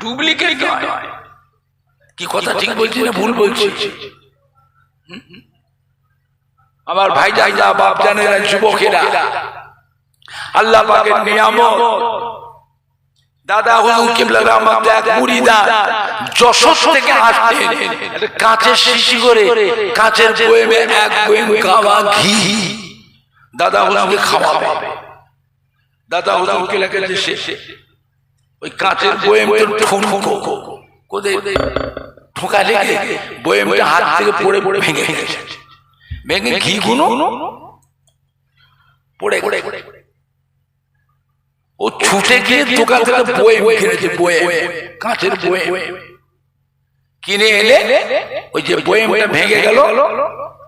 ডুপ্লিকেট নয়। কি কথা ঠিক বলছি না ভুল বলছি? আমার ভাই জায়গা বাপ জানেরা যুবকেরা, আল্লাহ পাকের নিয়ামত। দাদা হুজুর কিবলা রহমত এক মুরিদা যশোর থেকে আসতেন, কাঁচের শিশি করে কাঁচের বয়েমে 1 বয়েম কাওয়া ঘি দাদা হুজুরকে খাওয়াবে। দাদা হুজুরকে লেগেছে ওই কাঁচের বয়েমটা ঠুনকো কোদে ঠোকা লেগে বয়েমটা হাত থেকে পড়ে পড়ে ভেঙে গেছে। ভেঙে ঘি গুনো পড়ে ও ছুটে গিয়ে দোকান থেকে বয়েম কিনেছে, বয়েম কাঁচের বয়েম কিনে এনে ওই যে বয়েমটা ভেঙে গেল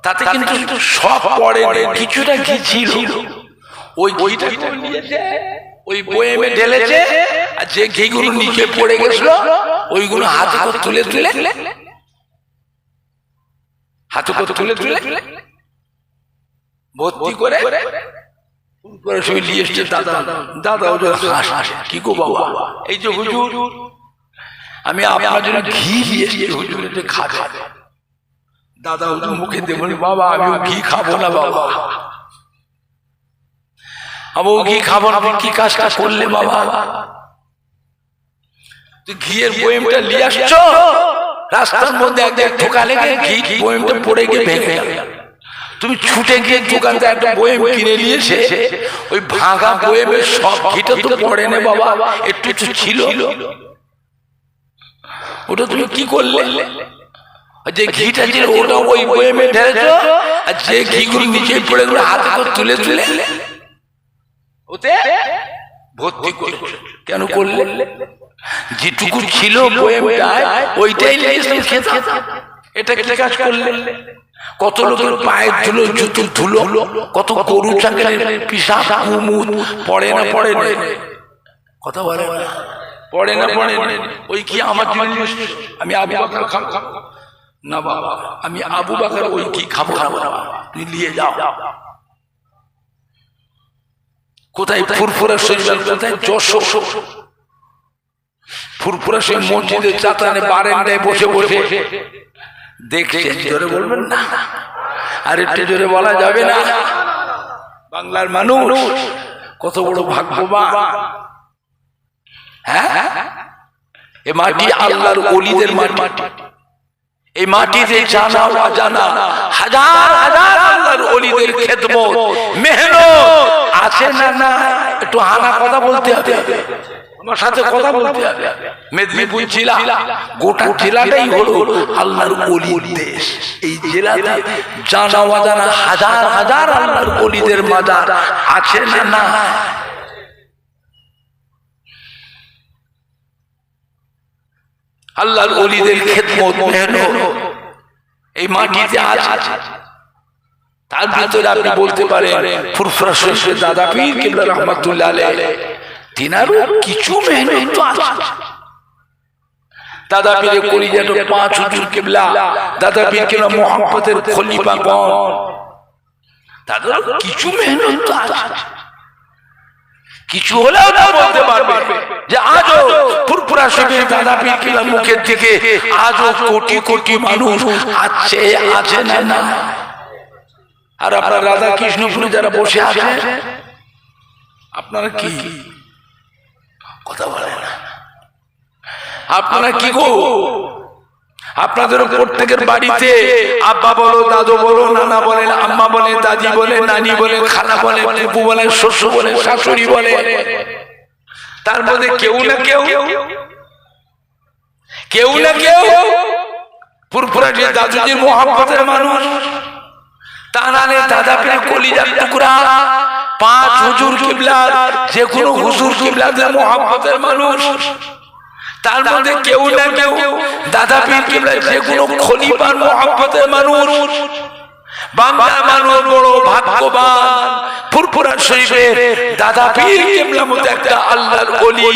তাতে কিন্তু সব পড়ে কিছুটা ঘি ছিল, ওই ঘিটা নিয়েছে ওই বয়েমে ঢেলেছে, আর যে ঘিগুলো নিচে পড়ে গেছিল ওইগুলো হাতে করে তুলে ভর্তি করে কি গো বাবা, এই যে হুজুর আমি আপনার জন্য ঘি দিয়েছি, হুজুর খাবে। দাদা হুজুর মুখে দিয়ে বলি, বাবা আমি ঘি খাবো না, বাবা আমি ঘি খাবো না। কি কাজটা করলে বাবা? তুই ঘিয়ের বয়েমটা নিয়ে আসছো, রাস্তার মধ্যে একদিন ঠোকা লেগে ঘি বয়েমটা পড়ে গিয়ে ভেঙে গেল। তুমি ছুটে গিয়ে দোকানটা একটা বয়েম কিনে নিয়েছে, ওই ভাঙা বয়েমের সব ঘিটা তো পড়ে নে বাবা, একটু ছিল, ওটা তুমি কি করলে? যে ঘিটা ছিল ওটা ওই বয়েমে ঢেলেছো, আর যে ঘিগুলো নিচে পড়ে গেলো হাতে করে তুলে তুলে ওতে ভর্তি করেছো। কেন করলে? যেটুকু ছিল বয়েমটায় ওইটাই নিয়ে খেতে। এটা কি কাজ করলে? কত লোকের পায়ের ধুলো, জুতোর ধুলো, কত গরু ছাগলের পিশাব কুমুদ পড়ে না পড়ে কথা বলে পড়ে না পড়ে ওই কি আমার জিনিস আমি আবু বকর খাবো না বাবা, আমি আবু বকর ওই কি খাবো না বাবা, তুমি নিয়ে যাও। কোথায়? ফুরফুরা শরীফ, কোথায়? যশোর। ফুরফুরা শরীফ মসজিদের চাতানে বারান্দায় বসে বসে দেখছেন। জোরে বলবেন না, আর একটু জোরে বলা যাবে না? বাংলার মানুষ কত বড় ভাগ্যবান। হ্যাঁ, এ মাটি আল্লাহর ওলিদের মাটি। এই মাটিতে জানা অজানা হাজার হাজার আল্লাহর ওলিদের খেদমত মেহনত আছে না? না, একটু হানা কথা বলতে হবে, আমার সাথে কথা বলতে হবে। মেদিনীপুর জেলা, গোটা জেলাটাই হলো আল্লাহর ওলির দেশ। এই জেলাতে জানা অজানা হাজার হাজার আল্লাহর ওলিদের মাজার আছে না? না, আল্লাহর ওলিদের খেদমত মেহনত এই মাটিতে আছে। তার ভিতরে আপনি বলতে পারেন ফুরফুরা শরীফের দাদা পীর কিবলা রহমাতুল্লাহ আলাইহি, তিনারও কিছু মেহনত আছে। দাদা পীরের কলিজাটা 5 হুজুর কিবলা, দাদা পীর কিবলা মুহাম্মদের খলিফাগণ, তাদের কিছু মেহনত আছে। কিছু হলেও না বলতে পারবে যে আজও ফুরফুরা শরীফের দাদা পীর কিবলার মুখের থেকে আজও কোটি কোটি মানুষ আছে না? না। আর আপনার রাধা কৃষ্ণপুরে যারা বসে আছে, আপনারা কি কথা বলেন? আপনারা কি গো? আপনাদের প্রত্যেকের বাড়িতে আব্বা বলো, দাদু বলো, নানা বলেন, আম্মা বলে, দাদি বলে, নানি বলে, খালা বলে, ফুপু বলে, শ্বশুর বলে, শাশুড়ি বলে, তার মধ্যে কেউ না কেউ ফুরফুরা যে দাদুজির মোহাম্মতের মানুষ, তানারে দাদা পীরের কলিজার টুকরা, 5 হুজুর কিবলার যে কোনো হুজুর কিবলাদের মোহাম্মতের মানুষ, তার মধ্যে কেউ না কেউ দাদা পীর কিবলার যে কোনো খলিফার মোহাম্মতের মানুষ। বাংলার মানুষ বড় ভাগ্যবান, ফুরফুরা শরীফের দাদা পীর কিবলার মধ্যে একটা আল্লাহর ওলি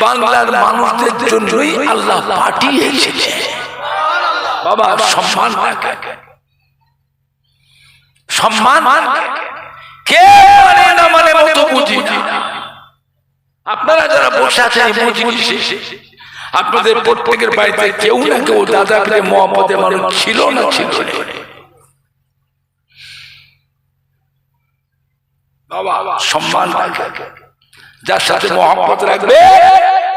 বাংলার মানুষদের জন্যই আল্লাহ পাঠিয়েছে। বাবা সম্মান কে মানে না মানে মতো বুঝি না। আপনারা যারা বসে আছেন আপনাদের প্রত্যেকের বাড়িতে কেউ না কেউ দাদা পীরের মহব্বতের মানুষ ছিল না? ছিল। বাবা সম্মান যার সাথে মহব্বত রাখবে,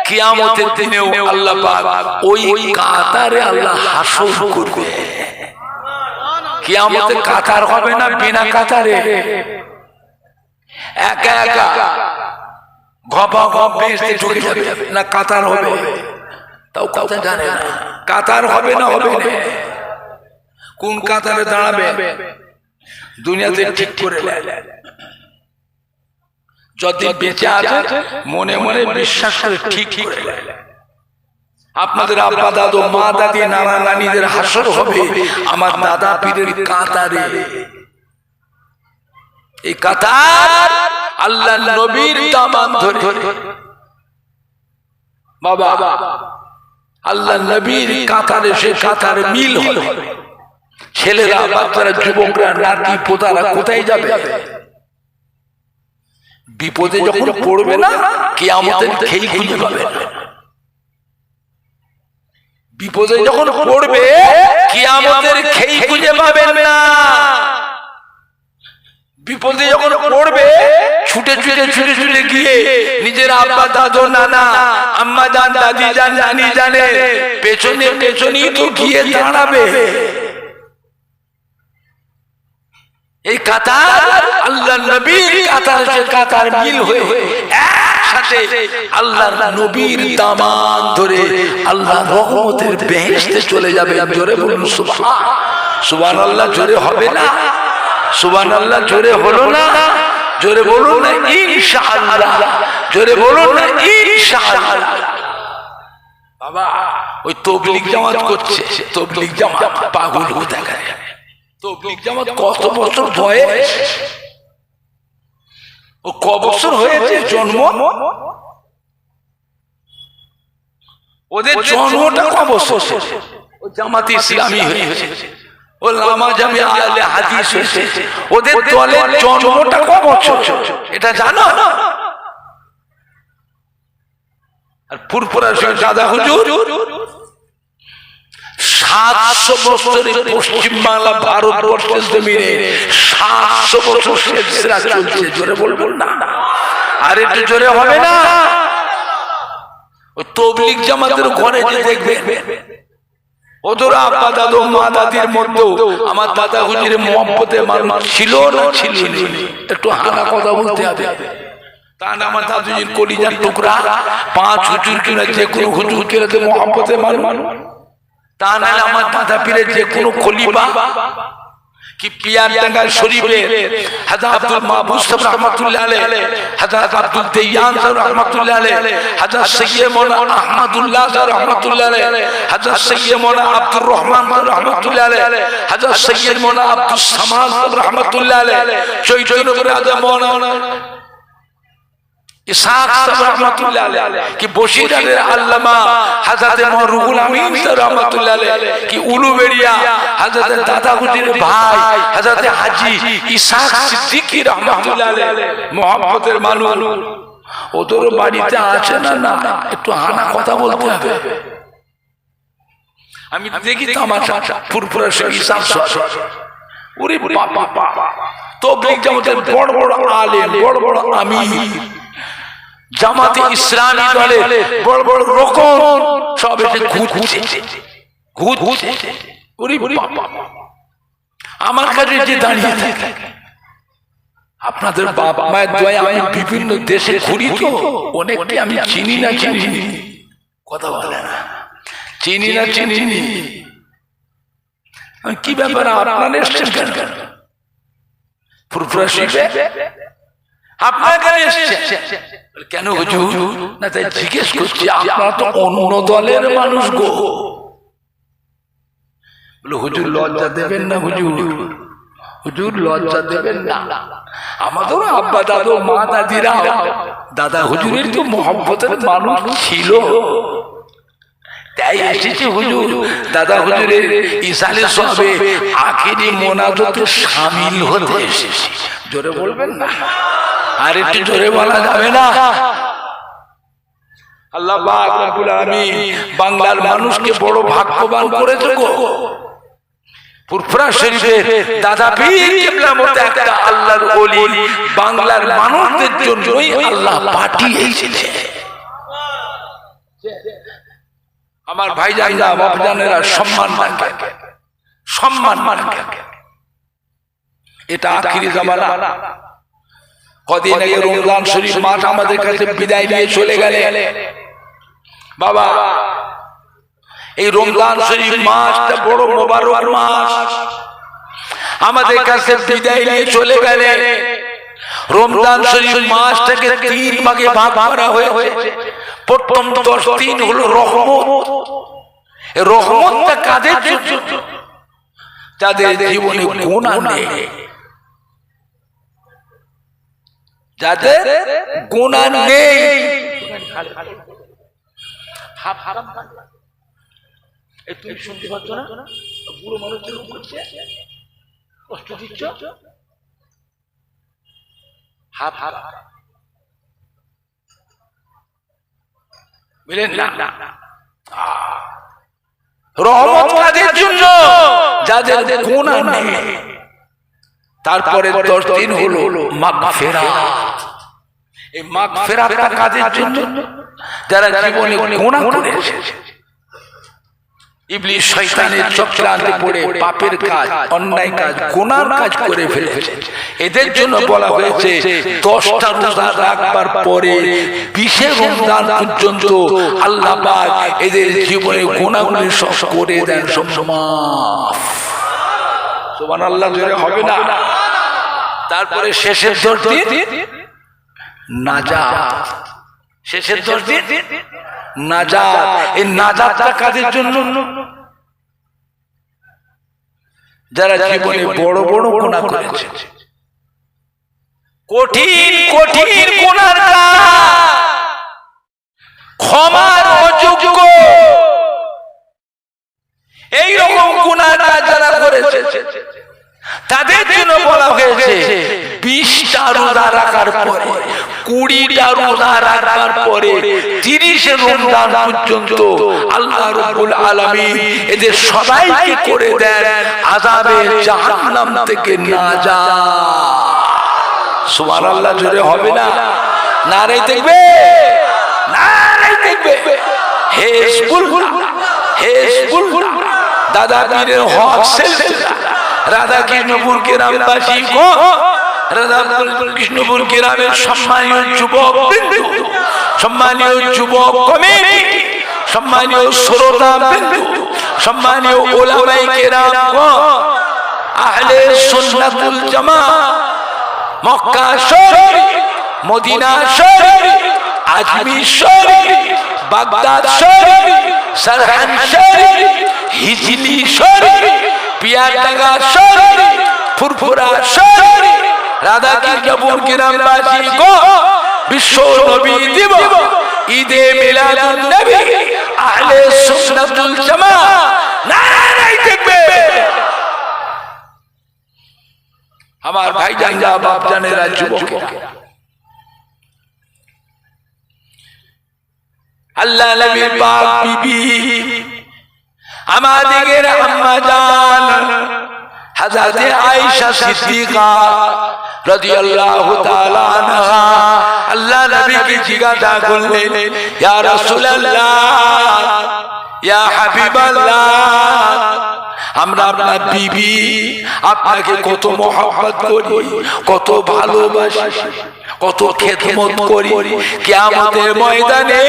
কিয়ামতের দিনেও আল্লাহ পাক ওই কাতারে আল্লাহ হাসর করবে। কিয়ামতে কাতার হবে না, বিনা কাতারে একা একা ঘপা ঘপ বেহেশতে ঢুকে যাবে না, কাতার হবে। তাও কথা জানে না কাতার হবে না, হবে না। কোন কাতারে দাঁড়াবে দুনিয়াতে ঠিক করে নেয়। যদি বেঁচে আছে মনে মনে বিশ্বাস করে ঠিক করে নেয়। আপনাদের আব্বা দাদু মা দাদি নানা নানিদের হাসর হবে আমার দাদা পীরের কাতারে। এই কাতার আল্লাহ নবীর দামান ধরে বাবা আল্লাহ নবীর কাতারে, সে কাতারে মিল হবে। ছেলেরা, বাচ্চারা, যুবকরা, নাতি পোতারা কোথায় যাবে? বিপদে যখন পড়বে না, কিয়ামতের খেই খুঁজে পাবে না। বিপদে যখন পড়বে কিয়ামতের খেই খুঁজে পাবেন না। বিপদে যখন পড়বে ছুটে গিয়ে নিজের আব্বা দাদু নানা আম্মা জান দাদি জান নানি জানে পেছনেই তো গিয়ে দাঁড়াবে। এই কাতার আল্লাহ নবীর কাতার, সে কাতার মিল হয়ে একসাথে আল্লাহর নবীর দামান ধরে আল্লাহর রহমতের বেহেশতে চলে যাবে। জোরে বলুন সুবহানাল্লাহ। জোরে হবে না? সুবহানাল্লাহ জোরে হলো না? জোরে বলুন না ইনশাআল্লাহ। জোরে বলুন না ইনশাআল্লাহ। বাবা ওই তবলিগ জামাত করছে, তবলিগ জামাত পাগল হতে গেছে। তবলিগ জামাত কত বছর বয়স, ও ক বছর হয়েছে জন্ম, ওদের জন্মটা ক বছর, ও জামাতে ইসলামী হয়েছে, ও লামা জামিয়া আহলে হাদিস হয়েছে, ওদের দলের জন্মটা ক বছর এটা জানো? আর ফুরফুরা দাদা হুজুর 700 বছরের পশ্চিম বাংলা ভারতবর্ষের জমিনে 700 বছর সিলসিলা চলছে। জোরে বলবেন না? আর একটু জোরে হবে না? ওই তবলিগ জামাতের ঘরে যে দেখবে ওদের আব্বা দাদু মা দাদির মধ্যে আমার দাদা হুজুরের মহব্বতে মানুষ ছিল না ছিল না? একটু হানা কথা বলতে হবে। তা না আমার দাদুজির কলিজার টুকরা 5 হুজুর কিনা যে কোনো হুজুর কিনা মহব্বতে মানুষ, তা না আমার দাদা পীরের যে কোনো খলিফা কি পিয়ারডাঙ্গা শরীফের হযরত আব্দুল মাহবুব সাহেব রাহমাতুল্লাহ আলাইহি, হযরত আব্দুল দেয়ান সাহেব রাহমাতুল্লাহ আলাইহি, হযরত সৈয়দ মাওলানা আহমদুল্লাহ সাহেব রাহমাতুল্লাহ আলাইহি, হযরত সৈয়দ মাওলানা আব্দুর রহমান সাহেব রাহমাতুল্লাহ আলাইহি, হযরত সৈয়দ মাওলানা আব্দুস সামাদ সাহেব রাহমাতুল্লাহ আলাইহি, চৈতন্যপুরে হযরত মাওলানা ইসহাক সাহেব রাহমাতুল্লাহ আলাইহি, কি বসিরহাটের আল্লামা হযরত রুহুল আমিন সাহেব রাহমাতুল্লাহ আলাইহি, কি উলুবেড়িয়া হযরত দাদা হুজুরের ভাই হযরত হাজী ইসহাক সিদ্দিকী রাহমাতুল্লাহ আলাইহি মুহাব্বতের মানুষ ওদের বাড়িতে আছে না? না একটু হানা কথা বলতে হবে। আমি দেখি তামাশা ফুরফুরা শেখ ইসহাক সাহেব, ওরে বাবা তবলিগ জামাতের বড় বড় আলেম, বড় বড় আমির, জামাতে ইসলামী দলে বড় বড় রকম সব এসে ঘুরছে। আমার কাছে যে দাঁড়িয়ে থাকে, আপনাদের বাবা মায়ের দয়া আমি বিভিন্ন দেশে ঘুরি তো অনেককে আমি চিনি না চিনি কথা বলে না, চিনি না চিনি কি ব্যাপার আপনারা এসছেন কেন? ফুরফুরা শরীফে আপনার কেন এসছেন? কেন হুজুর? না তাই জিজ্ঞেস করছি, আপনারা তো অন্য দলের মানুষ গো। বলে হুজুর লজ্জা দেবেন না, হুজুর লজ্জা দেবেন না। আমাদেরও আব্বা দাদু মা দাদিরা দাদা হুজুরের তো মহব্বতের মানুষ ছিল, তাই এসেছে হুজুর দাদা হুজুরের ইসালে সবে আখিরি মোনাজাতে শামিল হতে এসেছি। জোরে বলবেন না? আর একটু জোরে বলা যাবে না? আল্লাহ পাক রব্বুল আলামিন বাংলার মানুষকে বড় ভাগ্যবান করেছে গো। ফুরফুরা শরীফের দাদা পীর কিবলা মতো একটা আল্লাহর ওলি বাংলার মানুষদের জন্যই আল্লাহ পাঠিয়েছিলেন। আমার ভাইজানরা বাপজানেরা সম্মান রাখবেন, সম্মান রাখবেন। এটা আখিরি জামানা। কদিন আগে রমজান শরীফ মাস আমাদের কাছে বিদায় নিয়ে চলে গেলে বাবা। এই রমজান শরীফ মাসটা বড় মোবারক মাস, আমাদের কাছে বিদায় নিয়ে চলে গেলে রমজান শরীফ মাসটাকে 3 ভাগে ভাগ করা হয়েছে। প্রথম 10 দিন হলো রহমত। এই রহমতটা কাদের জন্য? যাদের জীবনে গুনাহ নেই, যাদের গুনাহ নেই। তুমি শুনতে পাচ্ছ না? বুড়ো মানুষের করছে কষ্ট দিচ্ছ। বুঝলেন না? রহমত কাদের জন্য? যাদের গুনাহ নেই। তারপরে 10 দিন হলো মাগফিরাত। এই মাগফিরাতটা কাদের জন্য? যারা জীবনে গুনাহ করেছে। ইবলিস শয়তানের চক্রান্তে পড়ে পাপের কাজ, অন্যায় কাজ, গুনার কাজ করে ফেলেছে। এদের জন্য বলা হয়েছে 10টা রোজা রাখবার পরে 20 রমজান পর্যন্ত আল্লাহ পাক এদের জীবনে গুনাহগুলি সব করে দেন, সব মাফ। সুবহানাল্লাহ জোরে হবে না? তারপরে শেষের 10 দিন নাজাত, শেষের 10 দিন নাজাত। এই নাজাতটা কাদের জন্য? যারা জীবনে বড় বড় গুনাহ করেছে, কঠিন কঠিন গুনার ক্ষমার অযোগ্য, এই রকম গুনাহ যারা করেছে তাদের জন্য বলা হয়েছে 20টা রোজা রাখার পরে, 20টা রোজা রাখার পরে 30 রমজান পর্যন্ত আল্লাহ রাব্বুল আলামিন এদের সবাইকে করে দেন আযাবে জাহান্নাম থেকে নাজাত। সুবহানাল্লাহ জোরে হবে না? নারে দেখবে, নারে দেখবে। হিজবুল্লাহ, হিজবুল্লাহ, দাদা পীরের হক সিলসিলা, রাধা কৃষ্ণপুর গ্রামবাসী গো, রাধা কৃষ্ণপুর গ্রামের সম্মানীয় যুবক বিন্দু, সম্মানীয় যুবক কমিটি, সম্মানীয় শ্রোতা বিন্দু, সম্মানীয় ওলামায়ে কেরাম গো, আহলে সুন্নাতুল জামাত, মক্কা শরীফ, মদিনা শরীফ, আজমির শরীফ, বাগদাদ শরীফ, সারহান শরীফ, হিজলি শরীফ, পিয়ারডাঙ্গা শরীফ, ফুরফুরা শরীফ, রাধা কৃষ্ণপুর গ্রামবাসী গো, বিশ্ব নবী দিবস, ঈদে মিলাদুন নবী, আহলে সুন্নাতুল জামাত, নারায়ে তাকবীর। আমার ভাই জানরা, বাপ জানেরা, যুবক, আল্লাহ নবীর পাক বিবি আমাদের আম্মা জান হযরত আয়েশা সিদ্দিকা রাদিয়াল্লাহু তাআলা আনহা আল্লাহ নবীকে জিজ্ঞাসা করলেন, ইয়া রাসূলুল্লাহ, ইয়া হাবিবাল্লাহ, আমরা আপনার বিবি, আপনাকে কত মহব্বত করি, কত ভালোবাসি, কত খেদমত করি, কিয়ামতের ময়দানে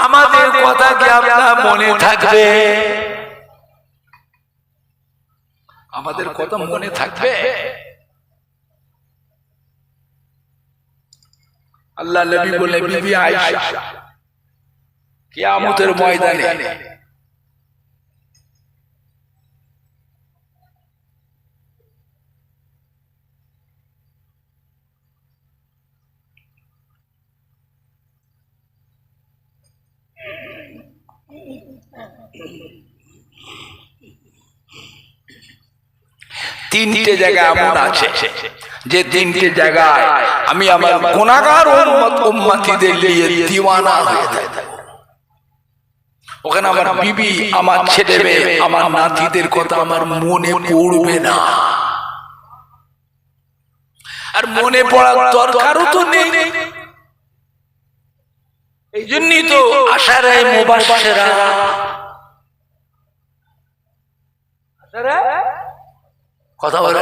আমাদের কথা কি আপনার মনে থাকবে? আমাদের কথা মনে থাকবে? আল্লাহ নবী বলে, বিবি আয়েশা, কিয়ামতের ময়দানে তিনটে জায়গা এমন আছে যে তিনটে জায়গায় আমি আমার গুনাহগার উম্মতিদের নিয়ে দিওয়ানা হয়ে থাকি। ওখানে আমার বিবি, আমার ছেলে মেয়ে, আমার নাতিদের কথা আমার মনে পড়বে না, আর মনে পড়ার দরকারও তো নেই। এই জন্যই তো আশারায়ে মুবাশশিরা, কথা বলে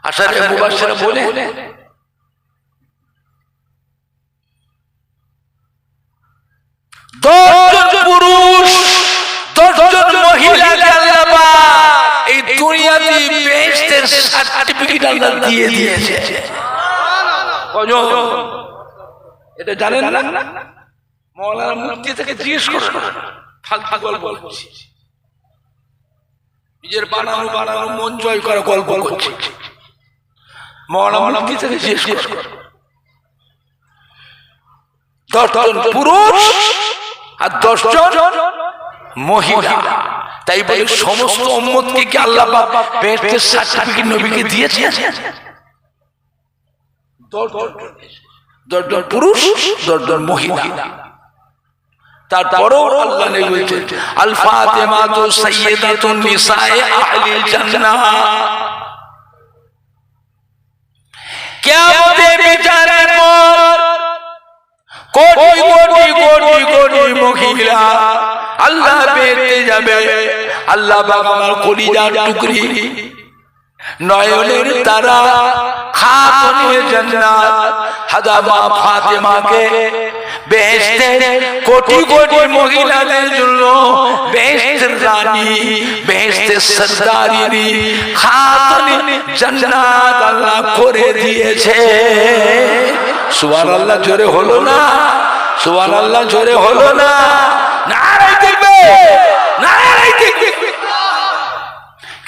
আশারায়ে মুবাশশিরা বলে 10 জন পুরুষ, 10 জন মহিলাকে আল্লাহ পাক এই দুনিয়াতে বেহেশতের সার্টিফিকেট আল্লাহ দিয়ে দিয়েছে। কজন? এটা জানেন না? মাওলানা মুফতি থেকে জিজ্ঞেস করুন, ফালতু গল্প বলছি, নিজের বানানো বানানো মন জয় করে গল্প করছে। মাওলানা মুফতি থেকে জিজ্ঞেস করুন, 10 জন পুরুষ আর 10 জন মহিলা। তাই বলে সমস্ত উম্মতকে কি আল্লাহ পাক বেহেশতের সার্টিফিকেট নবীকে দিয়েছে? 10 জন পুরুষ, 10 জন মহিলা। তারপরও আল্লাহ নবী বলেছেন, আল ফাতিমাতু সাইয়্যিদাতুন নিসায়ে আহলিল জান্নাহ। কিয়ামতের বিচারের পর কোটি কোটি কোটি কোটি মহিলা আল্লাহ পেতে যাবে। আল্লাহ পাক আমার কলিজার টুকরি নয়নের তারা খাতুনে জান্নাত হাদামা ফাতেমাকে বেহেশতের কোটি কোটি মহিলাদের জন্য বেহেশতের রানী, বেহেশতের সরদারিনী, খাতুনে জান্নাত আল্লাহ করে দিয়েছে। সুবহানাল্লাহ জোরে হলো না? সুবহানাল্লাহ জোরে হলো না? নারায়ে তাকবীর, নারায়ে তাকবীর।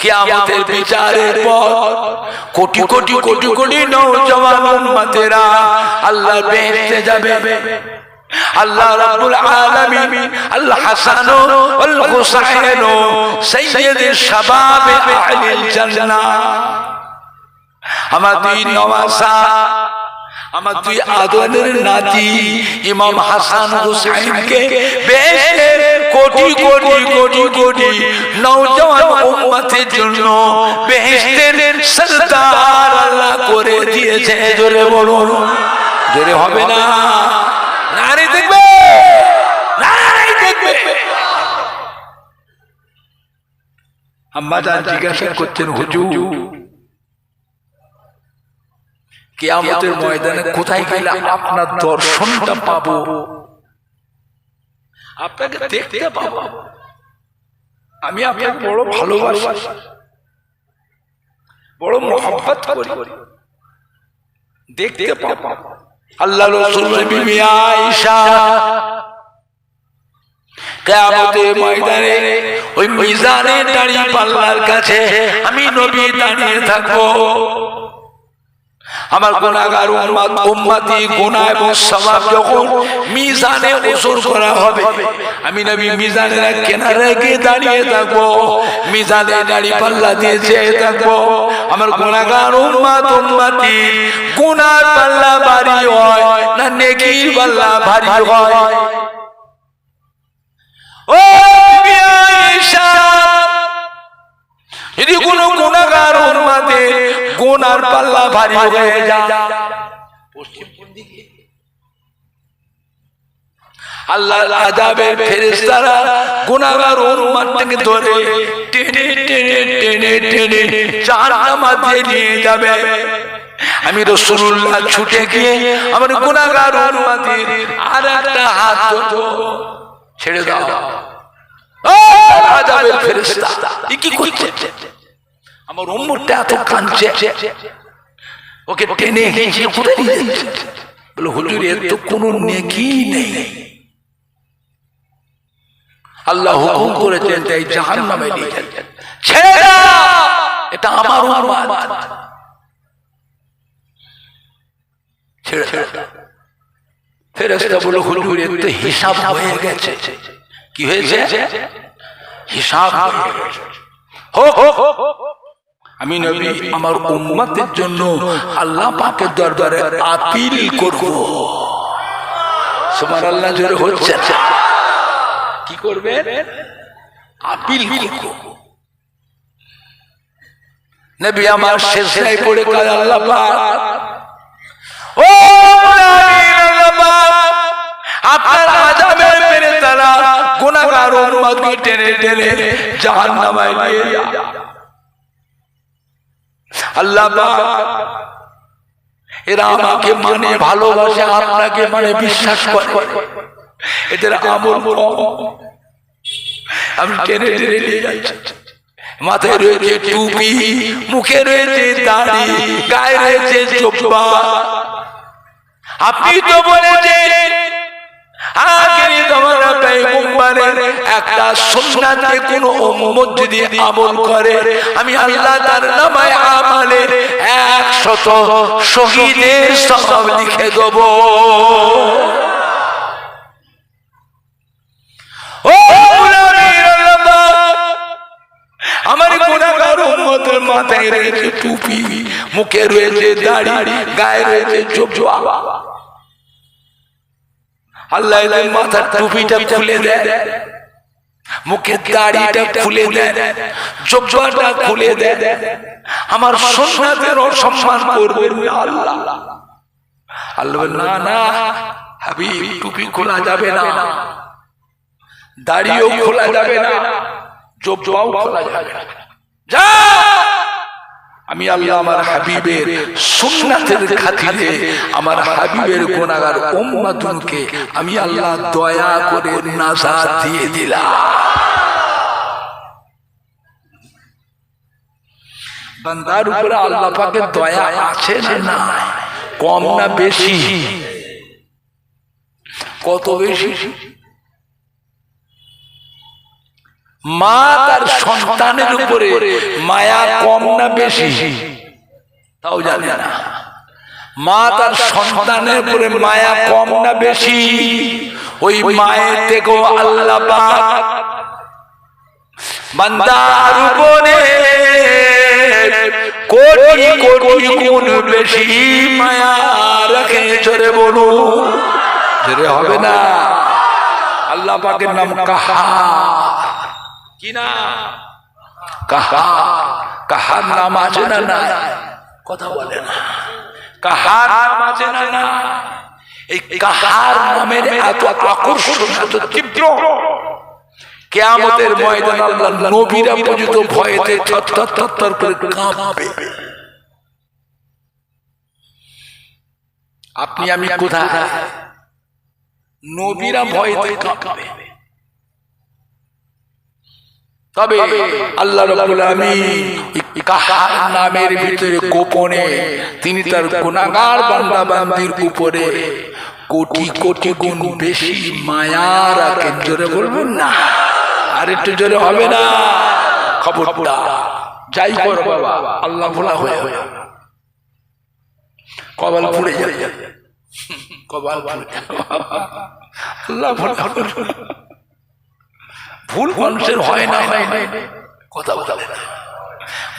কিয়ামতের বিচারের পর কোটি কোটি কোটি কোটি নওজওয়ান উম্মতেরা আল্লাহর বেহেশতে যাবে। আল্লাহ রাব্বুল আলামিন আল হাসান ওয়াল হুসাইন সাইয়্যিদুশ শাবাব আহলিল জান্নাহ, আমার দুই নওয়াসা, আমার দুই আদরের নাতি ইমাম হাসান হুসাইনকে বেহেশতের কোটি কোটি কোটি কোটি নওজওয়ান উম্মতের জন্য বেহেশতের সরদার আল্লাহ করে দিয়েছে। জোরে বলুন, জোরে হবে না? নারে দেখবে, নারে দেখবে। আম্মা জান জিজ্ঞাসা করছেন, হুজুর কিয়ামতের ময়দানে কোথায় গেলে আপনার দর্শনটা পাবো, আপনাকে দেখতে পাবো? আমি আপনাকে বড় ভালোবাসি, বড় মহব্বত করি, দেখতে পাবো। আল্লাহ রাসূলের বিবি আয়েশা কিয়ামতের ময়দানে ওই মিজানে দাঁড়িয়ে পাল্লার কাছে আমি নবী দাঁড়িয়ে থাকবো। আমার গুনাহগার উম্মতি গুনাহ এবং সওয়াব যখন মিজানে ওজন করা হবে, আমি নবী মিজানের কিনারে গিয়ে দাঁড়িয়ে থাকবো, মিজানে দাঁড়িয়ে পাল্লা দিয়ে চেয়ে থাকবো। আমার গুনাহগার উম্মতি গুনার পাল্লা ভারী হয় না নেকির পাল্লা ভারী হয়? ও বিবি আয়েশা, যদি কোনো গুনাহগার উম্মতের গুনার পাল্লা ভারী হয়ে যায়, পশ্চিম কোন দিকে? আল্লাহর আযাবের ফেরেশতারা গুনাহগার উম্মতকে ধরে টেনে টেনে টেনে টেনে জাহান্নামে নিয়ে যাবে। আমি রাসূলুল্লাহ ছুটে গিয়ে আমার গুনাহগার উম্মতের আরেকটা হাত ধরো, ছেড়ে দাও। ও আযাবের ফেরেশতা, এ কি করছে? আমার উম্মতটা এত কাঁদছে, ওকে টেনে হিঁচড়ে কোথায় নিয়ে যাচ্ছে? বলে হুজুর এর তো কোনো নেকি নেই, আল্লাহ হুকুম করেছেন তাই জাহান্নামে নিয়ে যাচ্ছে। ছেড়ে দাও, এটা আমার উম্মত, ছেড়ে দাও। ফেরেশতা বলে হুজুর এর তো হিসাব হয়ে গেছে। কি হয়েছে? হিসাব হয়ে গেছে। আমি নবী আমার উম্মতের জন্য আল্লাহ পাকের দরবারে আপিল করব। সুবহানাল্লাহ জোরে হচ্ছে। কি করবেন? আপিল করব। নবী আমার সিজদায় পড়ে কাজ আল্লাহ পাক, ও আপনার আযাবের ফেরেশতারা গুনাহগার উম্মতকে টেনে টেনে জাহান্নামে নিয়ে যায়। আল্লাহ পাক এরা আমাকে মানে ভালোবাসে, আপনাকে মানে বিশ্বাস করে, এদের আমল আমি টেনে টেনে নিয়ে যাচ্ছি। মাথায় রয়েছে টুপি, মুখে রয়েছে দাড়ি, গায়ে রয়েছে জুব্বা। আপনি তো বলেছেন আখেরি জামানা পয়গম্বরের একটা সুন্নাতে কোন উম্মত যদি আমল করে, আমি আল্লাহ তার নামে আমলে 100 শহীদের সওয়াব লিখে দেব। ও আমার গুনাহগার উম্মতের মাথায় রয়েছে টুপি, মুখে রয়েছে দাড়ি, গায়ে রয়েছে জুব্বা। আল্লাহ এর মাথার টুপিটা খুলে দেয়, মুখের দাড়িটা খুলে দেয়, জুব্বাটা খুলে দেয়। আমার সুন্নাতের অসম্মান করবে আল্লাহ। আল্লাহ না না হাবিব, টুপি খোলা যাবে না। দাড়িও খোলা যাবে না, জোব্বাও খোলা যাবে না। যা, আমি আল্লাহ আমার হাবিবের সুন্নাতের খাতিরে আমার হাবিবের গুনাহগার উম্মতকে আমি আল্লাহ দয়া করে নাজাত দিয়ে দিলাম। বান্দার উপরে আল্লাহ পাকের দয়া আছে না, কম না বেশি? কত বেশি? মা তার সন্তানের উপরে মায়া কম না বেশি? তাও জানে না। মা তার সন্তানের উপরে মায়া কম না বেশি? ওই মায়ের থেকেও আল্লাহ পাক বান্দার উপরে কোটি কোটি গুণ বেশি মায়া রাখে। জোরে বলুন, জোরে হবে না? আল্লাহ পাকের নাম কাহার। কি না? কাহার। কাহার নাম আছে না? না, কথা বলে না। কাহার নাম আছে না? না। এই কাহার নামের এত আকর্ষণ, এত তীব্র, কিয়ামতের ময়দানে আল্লাহ নবীরা পর্যন্ত ভয়েতে থরথর থরথর করে কাঁপবে। আপনি আমি কোথায়? নবীরা ভয়েতে কাঁপবে। তবে আল্লাহ রাব্বুল আলামিন কাহার নামের ভিতরে গোপনে তিনি তার গুনাহগার বান্দা বান্দির উপরে কোটি কোটি গুণ বেশি মায়া রাখেন। জোরে বলবেন না? আর একটু জোরে হবে না? খবরদার, যাই করো বাবা, আল্লাহ ভোলা হয়ে কপাল পুড়ে যায়, কপাল আল্লাহ ভোলা। ভুল মানুষের হয় না, হয় না, কথা বলে না।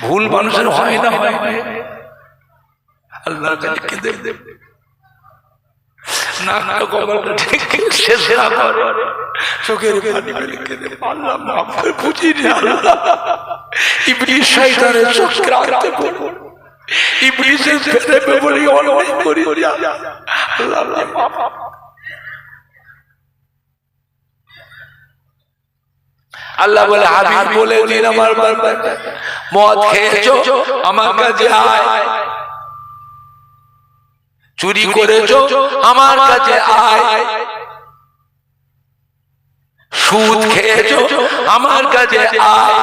ভুল মানুষের হয় না, হয় না। আল্লাহর কাছে কেঁদে দেব না, কপালটা ঠিক শেষ না করে চোখের পানি ফেলে কেঁদে, আল্লাহ মাফ করে, বুঝিনি আল্লাহ। ইবলিস শয়তানের চক্রান্তে পড়ে, ইবলিসের প্রেমে পড়ে অন্যায় করি। আল্লাহ মাফ। আল্লাহ বলে, হাবিব বলে দিন আমার বান্দা, মদ খেয়েছো আমার কাছে আয়, চুরি করেছো আমার কাছে আয়, সুদ খেয়েছো আমার কাছে আয়,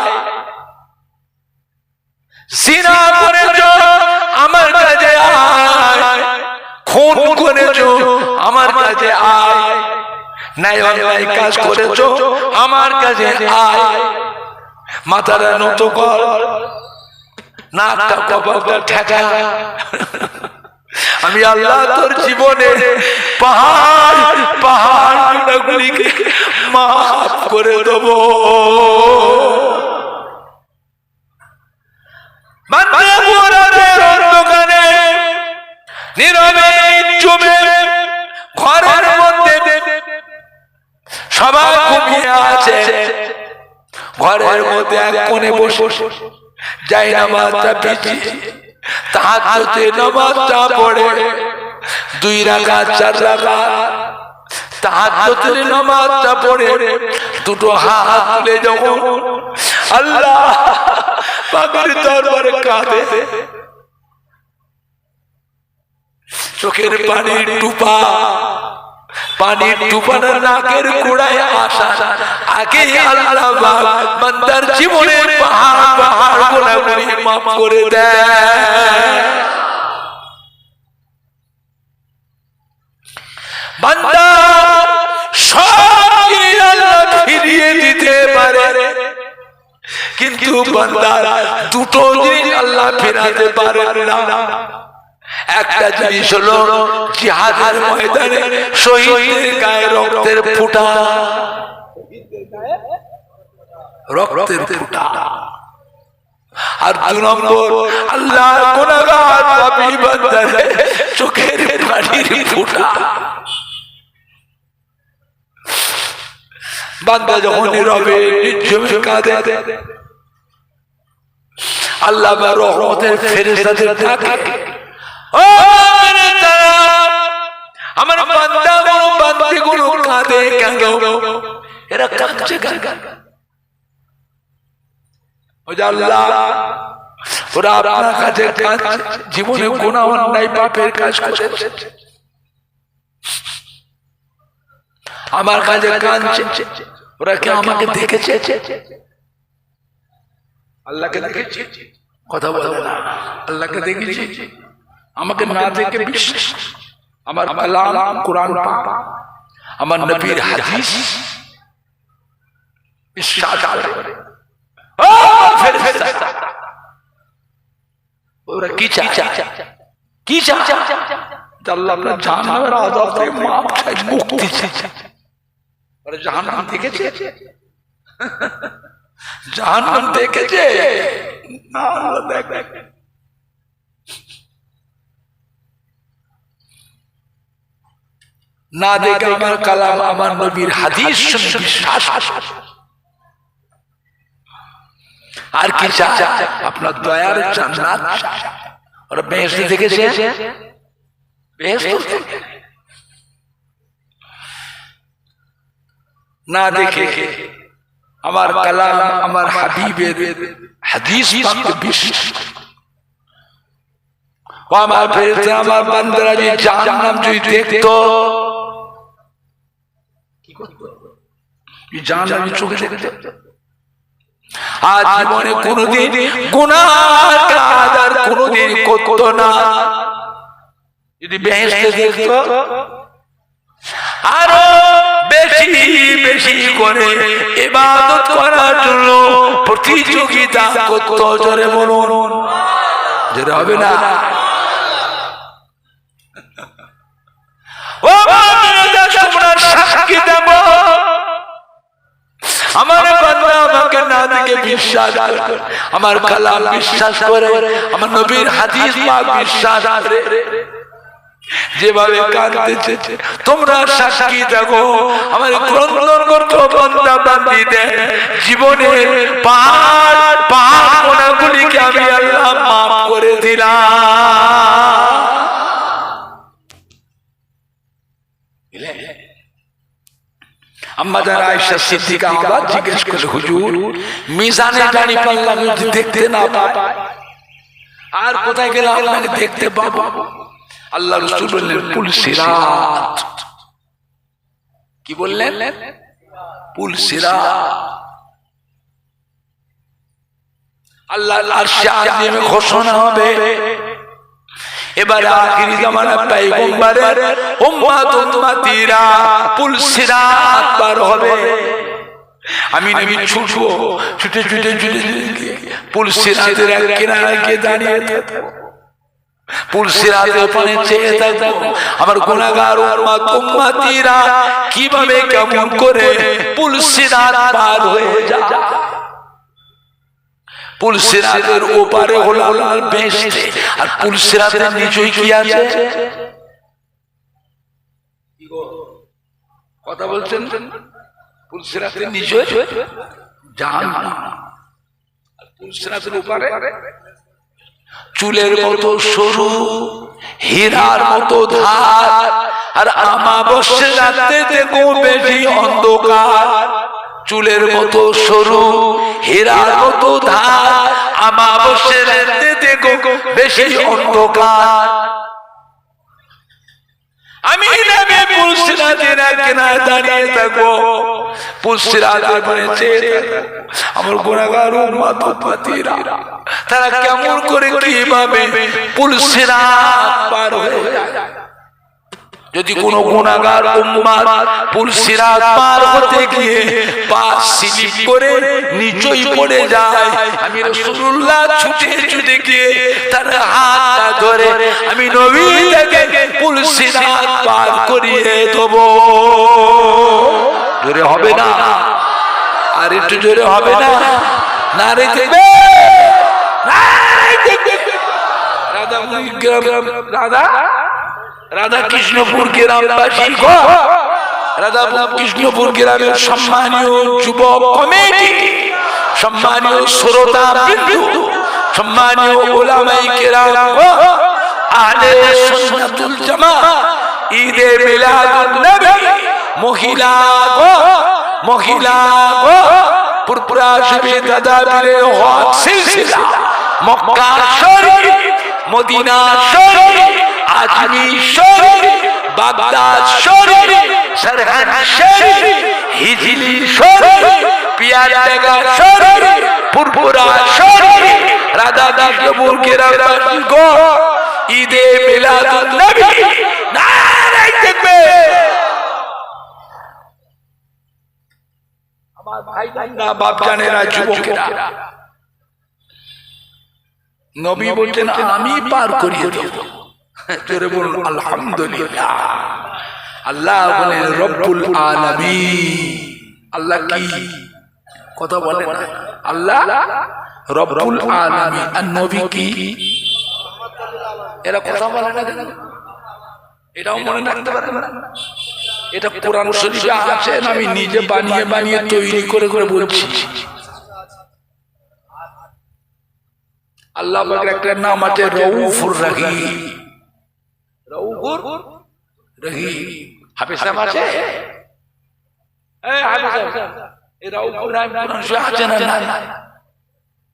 জিনা করেছো আমার কাছে আয়, খুন করেছো আমার কাছে আয়, নাই অন্যায় কাজ করেছো আমার কাছে আয়। মাথাটা নত কর, নাকটা কপালটা ঠেকা। আমি আল্লাহ তোর জীবনে পাহাড় পাহাড় গুনাহগুলিকে মাফ করে দেব। অন্ধকারে নীরবে চুমে ঘরের মধ্যে সবাই ঘুমিয়ে আছে, ঘরের মধ্যে এক কোণে বসে যাই নামাজটা পিছিয়ে তাহাজ্জুদের নামাজটা পড়ে 2 রাকাত 4 রাকাত তাহাজ্জুদের নামাজটা পড়ে দুটো হাত তুলে যখন আল্লাহ পাকের দরবারে কাঁদে, চোখের পানির টুপা, পানির টুপানা নাকের গোড়ায় আসা আগে আল্লাহ বান্দার জীবনের পাহাড় পাহাড় গুনাহগুলি মাফ করে দেয়। বান্দা সব আল্লাহ ফিরিয়ে দিতে পারে, কিন্তু বান্দা দুটো জিনিস আল্লাহ ফেরাতে পারে না। একটা জিনিস হলো জিহাদের ময়দানে শহীদের গায়ে রক্তের ফোঁটা, রক্তের ফোঁটা। আর 2 নম্বর আল্লাহর গুনাহগার পাপী বান্দার চোখের পানির ফোঁটা। বান্দা যখন নীরবে নির্জনে কাঁদে, আল্লাহ রহমতের ফেরেশতাদের ডাকে, আমার বান্দা বান্দিগুলো কাঁদে কেন? এরা কাঁদছে গান। আল্লাহ ওরা আপনার কাছে জীবনে গুনাহ অন্যায় পাপের কাজ করেছে, আমার কাছে কাঁদছে। ওরা কি আমাকে দেখেছে? আল্লাহকে দেখেছে? কথা বলে না। আল্লাহকে দেখেছি? আমাকে না দেখে বিশ্বাস, আমার কালাম কোরআন পাক, আমার নবীর হাদিস বিশ্বাস করে। ওরা কি চায়? কি চায়? আল্লাহ আপনার জাহান্নামের আযাব থেকে মাফ চাই, মুক্তি চাই। ওরা জাহান্নাম দেখেছে? জাহান্নাম দেখেছে না? আল্লাহ দেখ না দেখে আমার কালাম, আমার নবীর হাদিস বিশ্বাস। আর কি চায়? আপনার দয়ার জান্নাত। ওরা বেহেশত দেখেছে? বেহেশত না দেখে আমার কালাম, আমার হাবিবের হাদিস বিশ্বাস। আমার ফেরেশতা, আমার বান্দারা যদি জাহান্নাম যদি দেখতো, কি করতো? জাহান্নাম চোখে দেখতো। আজ জীবনে কোনদিন গুনাহ কাজ আর কোনদিন করতো না। যদি বেহেশতে দেখতো, আরো বেশি বেশি করে ইবাদত করার জন্য প্রতিযোগিতা করতো। জোরে বলুন, জোরে হবে না? ও বান্দা, তোমরা সাক্ষী দেব, আমার বান্দা আমাকে না দেখে বিশ্বাস করে, আমার কালাম বিশ্বাস করে, আমার নবীর হাদিস পাক বিশ্বাস করে, যেভাবে কাঁদতেছে তোমরা সাক্ষী দেখো। আমার গ্রন্থ বান্দা বান্দীদের জীবনের পাপ গুনাহগুলিকে আমি আল্লাহ মাফ করে দিলাম। আম্মা জান আয়েশা সিদ্দিকা আবার জিজ্ঞেস করে, হুজুর মিজানে দাঁড়ি পাল্লা যদি দেখতে না পাই, আর কোথায় গেলে আপনাকে দেখতে পাবো? আল্লাহ রাসূল বললেন, পুলসিরাত। কি বললেন? পুলসিরাত। আল্লাহর আরশে আজিমে ঘোষণা হবে, এবারে আখিরি জামানা পয়গম্বরের উম্মতিরা পুলসিরাত পার হবে। আমি নবী ছুটবো, ছুটে ছুটে ছুটে পুলসিরাতের এক কিনারায় গিয়ে দাঁড়িয়ে থাকবো। পুলসিরাতের পানে চেয়ে থাকবো, আমার গুনাহগার উম্মতিরা কিভাবে কেমন করে পুলসিরাত পার হয়ে যায়। পুলসিরাতের ওপারে হলো আল্লাহর বেহেশত, আর পুলসিরাতের নিচে কি আছে? কথা বলছেন? পুলসিরাতের নিচে জাহান্নাম, আর পুলসিরাতের ওপারে চুলের মতো সরু, হীরার মতো ধার, আর আমাবস্যার রাতে দেখো বেশি অন্ধকার। চুলের মতো সরু, হীরার মতো ধার, আমাবস্যার রাতে দেখো বেশি অন্ধকার। আমি নবী পুলসিরাতের কিনারে দাঁড়িয়ে থাকবো, পুলসিরাতের পানে চেয়ে থাকবো, আমার গুনাহগার উম্মতিরা তারা কেমন করে কিভাবে পুলসিরাত পার হয়ে যায়। যদি কোনো গুনাহগার উম্মত পুলসিরাত পার হতে গিয়ে পা স্লিপ করে নিচেই পড়ে যায়, আমি রাসূলুল্লাহ ছুটে ছুটে গিয়ে তার হাতটা ধরে আমি নবী থেকে পুলসিরাত পার করিয়ে দেব। জোরে হবে না? আর একটু জোরে হবে না? নারে দেখবে, রাধা কৃষ্ণপুর গ্রামবাসী গো, রাধা কৃষ্ণপুর গ্রামের সম্মানীয় যুবক কমিটি, সম্মানীয় শ্রোতা বিন্দু, সম্মানীয় উলামায়ে কেরাম গো, আহলে সুন্নাতুল জামাত, ঈদে মিলাদুন নবী, মহিলা গো, মহিলা গো পুরপুরা শরীফ দাদা পীরের হক সিলসিলা মক্কা শরীফ মদিনা শরীফ আজমির শরীফ বাগদাদ শরীফ সরহদ শরীফ হিজলি শরীফ পিয়ারডাঙ্গা শরীফ পুরপুরা শরীফ রাধাকৃষ্ণপুর কেরামগঞ্জ গো ঈদে মিলাদুন নবী নারায়ে তাকবীর। আমার ভাইজানরা বাপজানেরা যুবকেরা নবী বলছেন আমি পার করিয়ে দেব। জোরে বলুন আলহামদুলিল্লাহ। আল্লাহ বলেন রব্বুল আলামিন। আল্লাহ কি কথা বলেন? আল্লাহ রব্বুল আলামিন। আর নবী কি? এরা কথা বলে না কেন? এটাও মনে রাখতে পারেন না? এটা কোরআন শরীফে আছে, আমি নিজে বানিয়ে বানিয়ে তৈরি করে করে বলছি। আল্লাহ পাকের একটা নাম আছে রউফুর রহিম। রউফুর রহিম হাফেজ সাহেব আছে? এই হাফেজ সাহেব, এই রউফুর রহিম কোরআন শরীফে আছে না?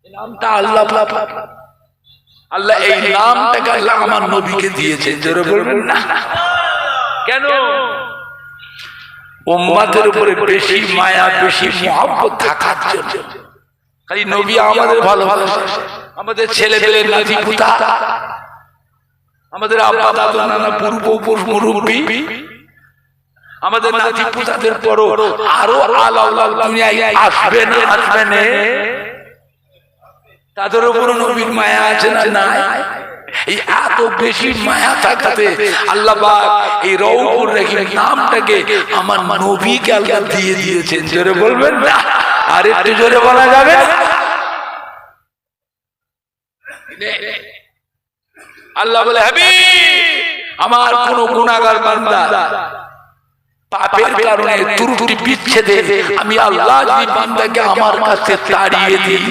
এই নামটা আল্লাহ পাক, আল্লাহ এই নামটাকে আল্লাহ আমার নবীকে দিয়েছেন। জোরে বলবেন না কেন? উম্মতের উপরে বেশি মায়া বেশি মহব্বত থাকার জন্য। খালি নবী আমাদের ভালোবাসে, আমাদের ছেলে পেলে নাতি পুতা, আমাদের আব্বা দাদু নানা পূর্বপুরুষ মুরব্বী, আমাদের নাতি পুতাদের পরও আরো আলাদা দুনিয়ায় আসবে না আসবে না, তাদের উপর নবীর মায়া আছে না নাই? এই এত বেশি মায়া থাকতে আল্লাহ পাক এই রউফুর রহিম নামটাকে আমার নবীকে আল্লাহ দিয়ে দিয়েছেন। জোরে বলবেন না? আর একটু জোরে বলা যাবে না? আল্লাহ বলে হাবিব আমার কোন গুনাহগার বান্দা পাপের কারণে ত্রুটি বিচ্ছেদে আমি আল্লাহ যদি বান্দাকে আমার কাছে তাড়িয়ে দিই,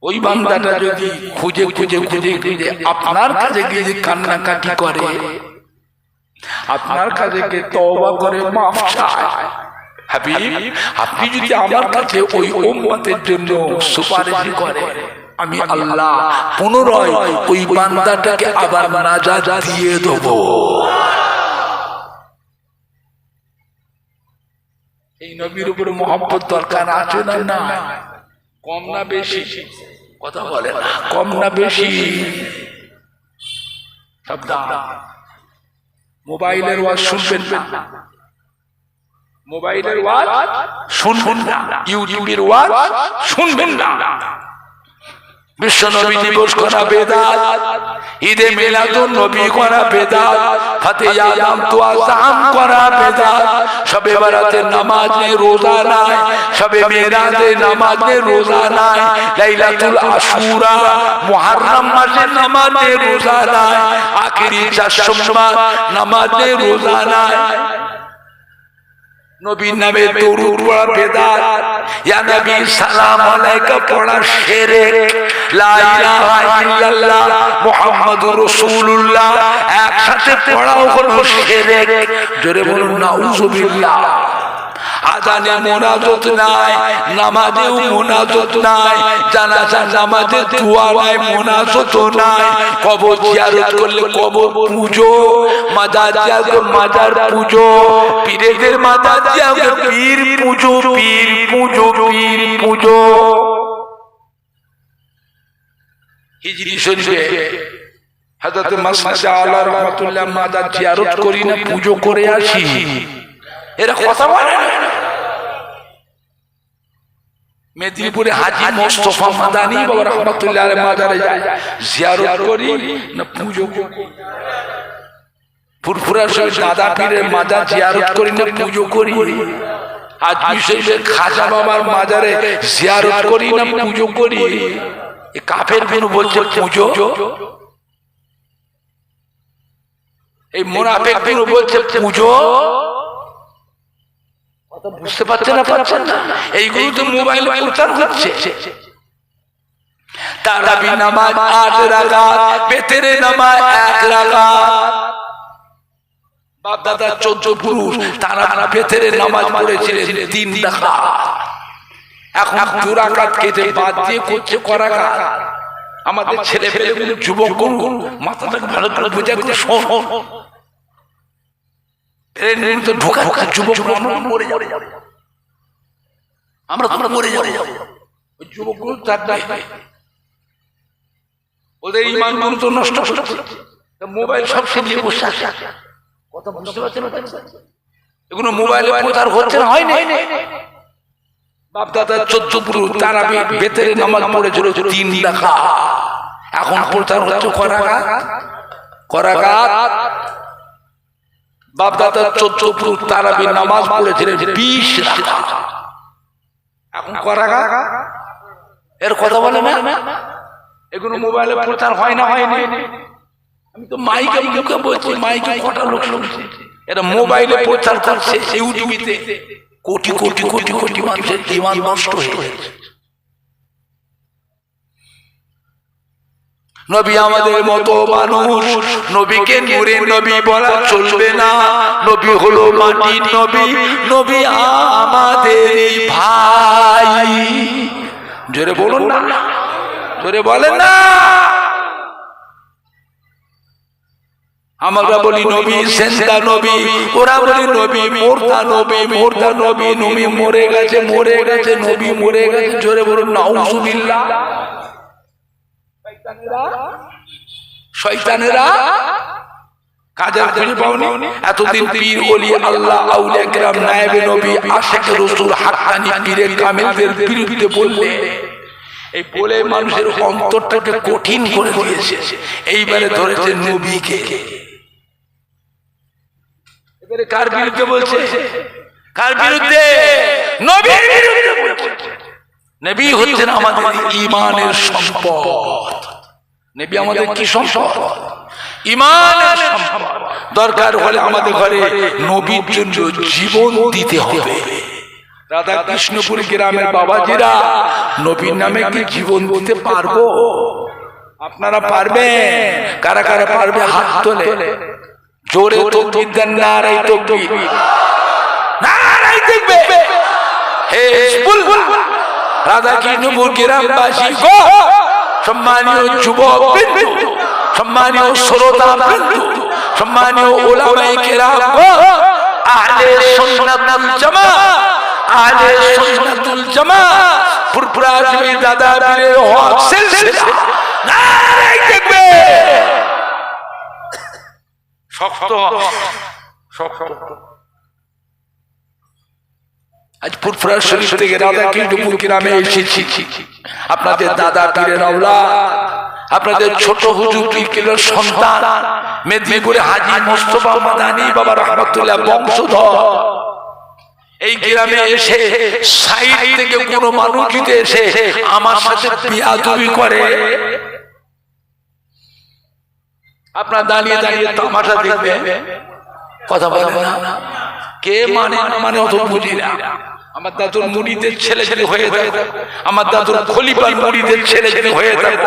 ওই বান্দাটা যদি খুঁজে খুঁজে খুঁজে খুঁজে আপনার কাছে গিয়ে কান্নাকাটি করে, আপনার কাছে গিয়ে তওবা করে মাফ চায়, হাবিব আপনি যদি আমার কাছে ওই উম্মতের জন্য সুপারিশ করে, আমি আল্লাহ পুনরায় ওই বান্দাটাকে আবার নাজাত দিয়ে দেব। এই নবীর উপরে মহব্বত দরকার আছে না? না কম না বেশি? কথা বলে না, কম না বেশি? মোবাইলের ওয়াজ শুনবেন না, মোবাইলের ওয়াজ শুনবেন না, ইউটিউবের ওয়াজ শুনবেন না। বিশ্ব নবী দিবস করা বেদাত, ঈদে মিলাদুন নবী করা বেদাত, ফাতিহা আদম দোয়া জাম করা বেদাত, শবে বরাতের নামাজ নেই রোজা নাই, শবে মেরাজের নামাজ নেই রোজা নাই, লাইলাতুল আশুরা মুহররম মাসের নামাজ নেই রোজা নাই, আখিরি চার সোমবার নামাজ নেই রোজা নাই। নবীর নামে দরুদ পড়া বেদাত, ইয়া নবী সালাম আলাইকা পড়া শিরক, লা ইলাহা ইল্লাল্লাহ মুহাম্মাদুর রাসূলুল্লাহ একসাথে পড়াও হলো শিরক। জোরে বলুন নাউযুবিল্লাহ। আযানে মুনাজাত নাই, নামাজেও মুনাজাত নাই, জানাজার নামাজে দোয়া নাই, মুনাজাত নাই, কবর জিয়ারত করলে কবর পূজো, মাজার জিয়ারত করলে মাজার পূজো, পীরদের মাজার জিয়ারত করলে পীর পূজো, পীর পূজো, পীর পূজো। হিজরি শরীফে হযরত মাসউদ আলা রাহমাতুল্লাহ মাজার জিয়ারত করি না, পূজো করে আসি, এরা কথা বলে না। মেদিনীপুরে হাজী মোস্তফা মাদানী বাবা রাহমাতুল্লাহ আলাইহি মাজারে যায়, জিয়ারত করি না পূজো করি? ফুরফুরা শরীফ দাদা পীরের মাজার জিয়ারত করি না পূজো করি? আজমির শরীফের খাজা বাবার মাজারে জিয়ারত করি না পূজো করি? এই কাফের গুলো বলছে পূজো, এই মুনাফিক গুলো বলছে পূজো। বুঝতে পারছেন না? পারছেন না? এইগুলো তো মোবাইল প্রচার হচ্ছে। তারাবি নামাজ 8 রাকাত, বেতেরে নামাজ 1 রাকাত, বাপ দাদা 14 পুরুষ তারা বেতের নামাজ পড়েছিলেন 3 রাকাত। এখন 2 রাকাত কেটে বাদ দিয়ে করছে করাকাত। আমাদের ছেলে পেলেগুলো যুবক মাথাটা ভালো করে বোঝা করে শোন, ঢোকা ঢোকা যুবক মরে যাবে, আমরা মরে যাবো। ওই যুবকগুলো ওদের ইমানগুলো তো নষ্ট হচ্ছে, মোবাইল সব নিয়ে বসে আছে। কথা বুঝতে পারছেন? এগুলো মোবাইলে প্রচার হচ্ছে না, হয় না। বাপ দাদা 14 পুরুষ তারা বেতের নামাজ পড়েছিল 3 রাকাত। এখন প্রচার হচ্ছে করাকাত। বাপ দাদা 14 পুরুষ তারা নামাজ পড়েছিলেন 20 রাকাত। এখন করাকাত এর কথা বলে না। এগুলো মোবাইলে প্রচার হয় না, হয় না। আমি তো মাইকে মুখে বলছি, মাইকে কটা লোক শুনছে। এটা মোবাইলে প্রচার করছে, ইউটিউবে কোটি কোটি কোটি কোটি মানুষের জীবন নষ্ট হয়ে গেছে। নবী আমাদের মতো মানুষ, নবীকে নূরের নবী বলা চলবে না। নবী হলো মাটির নবী, নবী আমাদের ভাই। জোরে বলুন না, জোরে বলেন না। আমরা বলি নবী সেন্দা নবী, ওরা বলি নবী মোরদা নবী, মোরদা নবী। নবী মরে গেছে, মরে গেছে, নবী মরে গেছে। জোরে বলুন নাউজুবিল্লাহ। শয়তানেরা কাজের খুঁজে পাওনি। এতদিন পীর ওলি আল্লাহ আউলিয়া কিরাম নায়েবে নবী আশিক রাসূল হাক্কানি পীরে কামেলদের বিরুদ্ধে বললে, এই বলে মানুষের অন্তরটাকে কঠিন করে দিয়েছে। এইবারে ধরেছে নবীকে। এবারে কার বিরুদ্ধে বলছে? কার বিরুদ্ধে? নবীর বিরুদ্ধে বলছে। নবী হচ্ছেন আমাদের ঈমানের সম্পদ। নবী আমাদের কি সম্পদ? ঈমানের সম্পদ। দরকার হলে আমাদের ঘরে নবীর জন্য জীবন দিতে হবে। রাধা কৃষ্ণপুর গ্রামের বাবাজিরা নবীর নামে কি জীবন দিতে পারবো? আপনারা পারবেন? কারা কারা পারবে হাত তোলে। জোরে তাকবীর দেন, নারায়ে তাকবীর, নারায়ে তাকবীর। হে বুলবুল রাধা কৃষ্ণপুর গ্রামবাসী গো, সম্মানীয় যুবক বিন্দু, সম্মানীয় শ্রোতা বিন্দু, সম্মানীয় উলামায়ে কেরাম গো, আহলে সুন্নাতুল জামাত, আহলে সুন্নাতুল জামাত, ফুরফুরা জমি দাদা পীরের হক সিলসিলা, নারায়ে তাকবীর। শক্ত শক্ত। আজ ফুরফুরা শরীফ থেকে রাধা কৃষ্ণপুর গ্রামে এসেছি। আপনাদের দাদা পীরের আওলাদ, আপনাদের ছোট হুজুর পীরের সন্তান, মেদিনীপুরে হাজী মোস্তফা মাদানী বাবা রাহমাতুল্লাহ বংশধর। এই গ্রামে এসে সাইড থেকে কোন মানুষ যদি এসে আমার সাথে বিয়াদবি করে, আপনার দাঁড়িয়ে দাঁড়িয়ে তামাশা দেখবে, কথা বলবে না। কে মানে মানে অত বুঝি না। আমার দাদুর মুরিদের ছেলে ছেলে হয়ে যায়, আমার দাদুর খলিফার মুরিদের ছেলে ছেলে হয়ে যায়,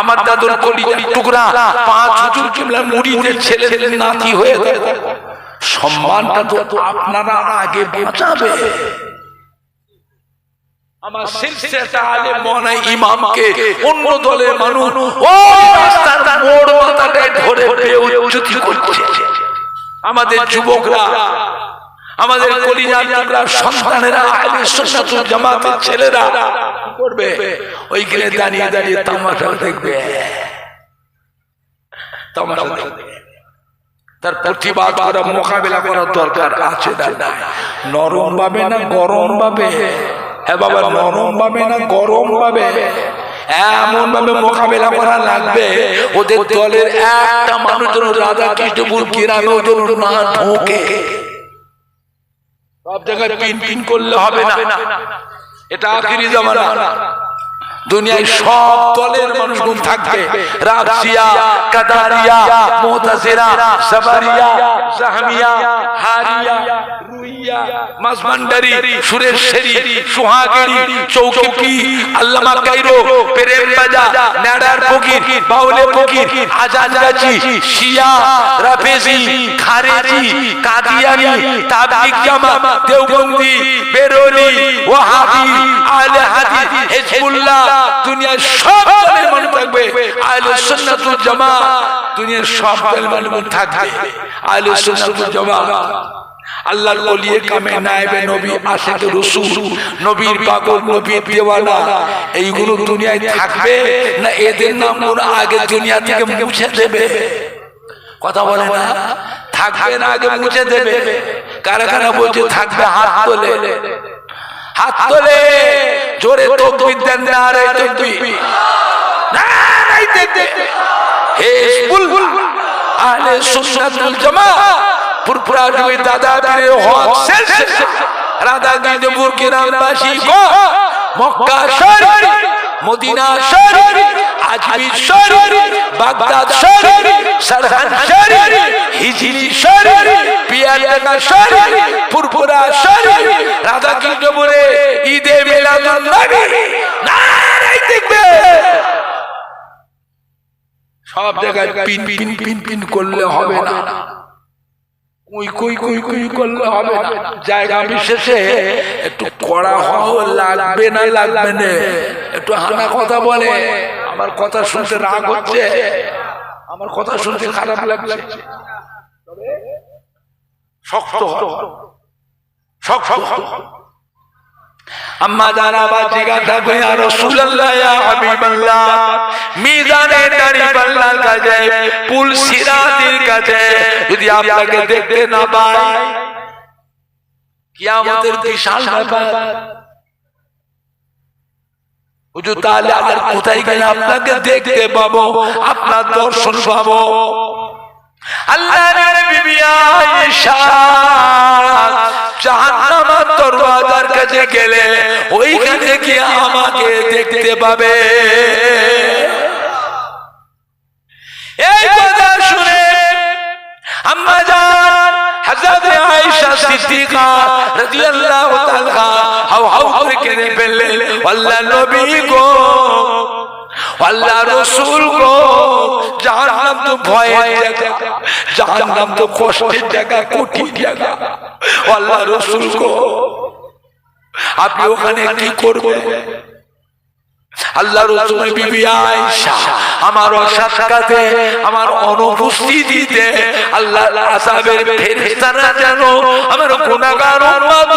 আমার দাদুর কলিজার টুকরা 5 হুজুর কিবলার মুরিদের ছেলে ছেলে নাতি হয়ে যায়। সম্মানটা তো আপনারা আগে বাঁচাবে। আমার সিলসিলাটা আলে মনে ইমামকে অন্য দলের মানুষ ওই রাস্তার মোড় মাথাটায় ধরে বেউজ্জতি করছে। আমাদের যুবকরা, আমাদের কলিজার টুকরা সন্তানেরা, আহলে সুন্নাতুল জামাতের ছেলেরা কি করবে? ওইখানে দাঁড়িয়ে দাঁড়িয়ে তামাশা দেখবে, তামাশা দেখবে। তার প্রতিবাদ করা, মোকাবেলা করার দরকার আছে না। নরম ভাবে না গরম ভাবে? হ্যাঁ বাবা, নরম ভাবে না গরম ভাবে? এমন ভাবে মোকাবেলা করা লাগবে ওদের দলের একটা মানুষ যেন রাধা কৃষ্ণপুর গ্রামেও যেন না ঢোকে। সব জায়গায় পিন পিন করলে হবে না, এটা আখিরি জামানা। দুনিয়ায় সব দলের মানুষগুলো থাকবে, রাফসিয়া, কাদারিয়া, মুতাজিলা, সাবারিয়া, জাহমিয়া, হারিয়া, রুইয়া, মাসমান্ডারি, সুরেশ্বরী, সোহাগিরি, চৌকি, আল্লামা কাইরো, প্রেম বাজা, নাড়ার ফকির, বাউলে ফকির, আজান গাছি, শিয়া, রাফেজি, খারেজি, কাদিয়ানি, তাবলিগ জামাত, দেওবন্দি, বেরোনি, ওয়াহাবি, আহলে হাদিস, হিজবুল্লাহ, দুনিয়ার সব দলের মানুষ থাকবে। আহলে সুন্নাত ওয়াল জামাত দুনিয়ার সব দলের মানুষ থাকবে। আহলে সুন্নাত ওয়াল জামাত আল্লাহর ওলিয়ে কামে নায়েবে নবী, আশিক রাসূল, নবীর পাগল, নবীর দেওয়ানা, এইগুলো দুনিয়ায় থাকবে না এদের নামগুলো আগে দুনিয়া থেকে মুছে দেবে? কথা বলে না, থাকবে না আগে মুছে দেবে? কারা কারা বলছে থাকবে? হাত তোলে, হাত তোলে, জোরে তাকবীর দেন, নারে তাকবীর, নারে তাকবীর। হিজবুল আহলে সুন্নাত ওয়াল জামাত পুরপুরা দুই দাদা পীরের হক শেষ, রাধাগঞ্জ বুরকিনাবাসী গো, মক্কা শরীফ, মদিনা শরীফ, আজমির শরীফ, বাগদাদ শরীফ, সরহান শরীফ, হিজলি শরীফ, পিয়ারডাঙ্গা শরীফ, পুরপুরা শরীফ, রাধাকৃষ্ণপুরে ঈদে মিলাদুন নবী, নারে তাকবীর। সব জায়গায় পিন পিন পিন পিন করলে হবে না, কুই কুই কুই কুই করলে হবে না। জায়গা বিশেষে একটু কড়া হওয়া লাগবে না, লাগবে না, একটু হানা কথা বলে। আমার কথা শুনতে রাগ হচ্ছে, আমার কথা শুনতে খারাপ লাগছে, শক্ত শক্ত। আম্মা জানা বাজিগা থাকবে, ইয়া রাসূলুল্লাহ, ইয়া হাবিবাল্লাহ, মিজানে দাঁড়ি পাল্লার কাছে, পুল সিরাতের কাছে যদি আপনাকে দেখতে না পাই, কিয়ামতের বিশাল ব্যাপার। হুজুর তাহলে আর কোথায় গেলে আপনাকে দেখতে পাবো, আপনার দর্শন পাবো? আল্লাহর বিবি আয়েশা জাহান্নামের দরওয়াজার কাছে গেলে ওইখানে কি আমাকে দেখতে পাবে? এই কথা শুনে আম্মা জান হযরত আয়েশা সিদ্দিকা রাদিয়াল্লাহু তাআলা হাউ হাউ করে কেঁদে ফেললেন, আল্লাহর নবী গো, আল্লাহ রাসূল গো, জাহান্নাম তো ভয়ের জায়গা, জাহান্নাম তো কষ্টের জায়গা, কঠিন জায়গা। আল্লাহ রাসূল গো, আপনি ওখানে কি করবেন? আল্লাহ রাসূলের বিবি আয়েশা আমার সাক্ষাতে, আমার অনুপস্থিতিতে আল্লাহর আযাবের ফেরেশতারা যেন আমার গুনাহগার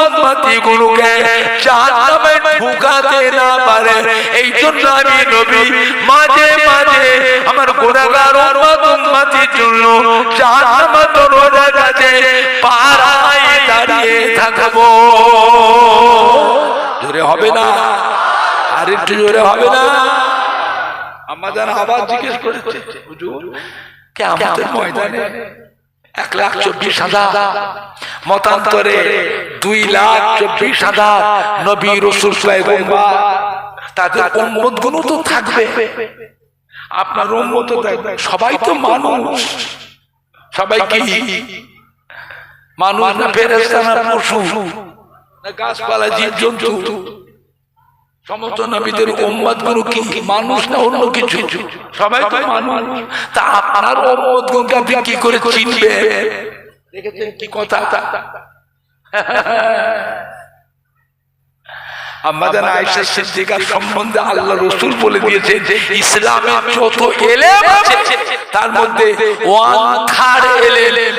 উম্মতগুলোকে জাহান্নামে ঢুকাতে না পারে, এই জন্য আমি নবী মাঝে মাঝে আমার গুনাহগার উম্মতের জন্য জাহান্নামের দরওয়াজার কাছে পাহারায় দাঁড়িয়ে থাকবো। জোরে হবে না? আর একটু জোরে হবে না? আমাদের আবার জিজ্ঞেস করেছে, হুজুর কিয়ামতের ময়দানে 1,24,000, মতান্তরে 2,24,000 নবী রাসূল পয়গম্বর, তাদের উম্মত গুলো তো থাকবে, আপনার উম্মত তো থাকবে। সবাই তো মানুষ, সবাই কি মানুষ না ফেরেশতা না পশু না গাছপালা জীবজন্তু? সমস্ত নবীদের উম্মত গুলো কি মানুষ না অন্য কিছু? সবাই তো মানুষ। তা আপনার উম্মত গুলোকে আপনি কি করে চিনবে? দেখেছেন কি কথা? আমাদের আয়েশা সিদ্দিকা সম্বন্ধে আল্লাহ রাসূল বলে দিয়েছেন, ইসলামের যত এলেম আছে তার মধ্যে 1/3 এলেম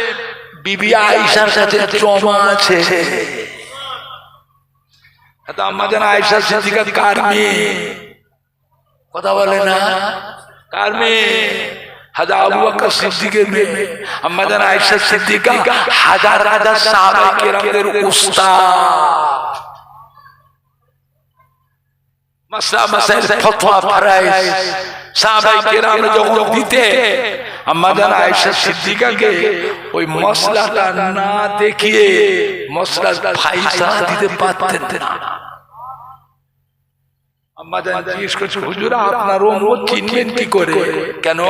বিবি আয়েশার কাছে জমা আছে। আমাদের আয়েশা সিদ্দিকা কার মেয়ে? কথা বলে না, কার মেয়ে? হযরত আবু বকর সিদ্দিকের মেয়ে। আমাদের আয়েশা সিদ্দিকা হাজার হাজার সাহাবা কেরামদের উস্তাদ, মাসলা মাসাইল ফতোয়া ফারাইজ সাহাবা কেরাম যখন দিতে, আমাদের আয়েশা সিদ্দিকাকে ওই মসলাটা না দেখিয়ে মসলার ফায়সালা দিতে পারতেন না। আমাদের জিজ্ঞেস করছে, হুজুর আপনার উম্মত চিনবেন কি করে? কেন?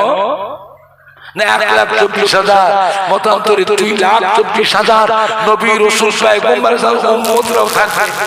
না 1,24,000 মতান্তরে 2,24,000 নবী রাসূল পয়গম্বর উম্মতরাও থাকবে।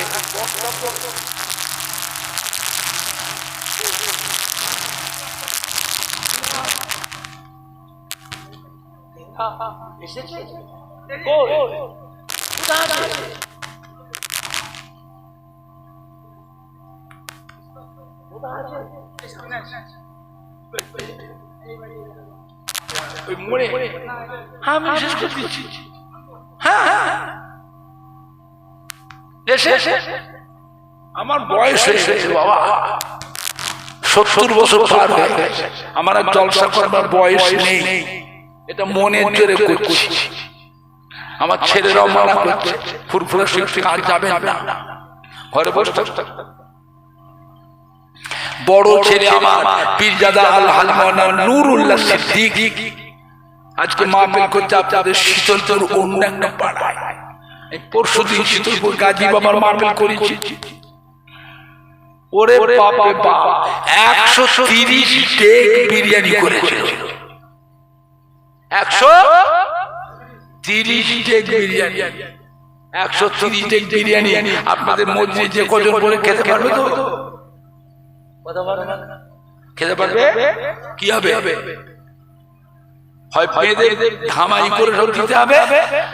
আমি শেষ করে দিচ্ছি। আমার বয়স হয়েছে বাবা, 70 বছর পার হয়ে গেছে। আমার আর জলসা করবার বয়স নেই, এটা মনের জোরে করছি। আমার ছেলেরাও মানা করছে ফুরফুরা শরীফ কাজ যাবে না, ঘরে বসে থাকতে। বড় ছেলে আমার পীরজাদা আল হালমানা নুরুল্লাহ সিদ্দিক আজকে মাহফিল করতে আপনাদের শীতলপুর অন্য একটা পাড়ায়। পরশুদিন শীতলপুর গাজী বাবার মাহফিল করেছি। ওরে বাপরে বাপ, 130 ডেক বিরিয়ানি করেছিল। 130 ডেক বিরিয়ানি, 130 ডেক বিরিয়ানি। আপনাদের মসজিদে যে কজন বলে খেতে পারবে তো? খেতে পারবে? কি হবে? হয় পেঁদে ধামাই করে সব দিতে হবে,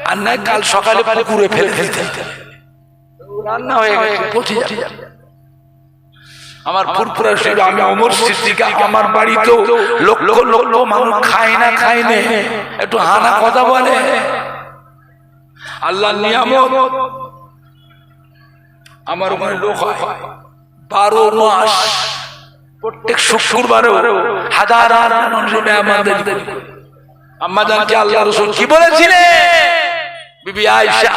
আর না কাল সকালে পুকুরে ফেলে দিতে হবে। রান্না হয়ে গেছে, পচে যাবে। আমার ফুরফুরা শরীফ, আমি ওমর সিদ্দিক, আমার বাড়িতেও লক্ষ লক্ষ মানুষ খায় না একটু হানা কথা বলে। আল্লাহর নিয়ামত। আমার ওখানে লোক হয় 12 মাস, প্রত্যেক শুক্রবারেও হাজার হাজার মানুষ আমাদের। আম্মা জানকে আল্লাহ রাসূল কি বলেছিলেন? বিবি আয়েশা,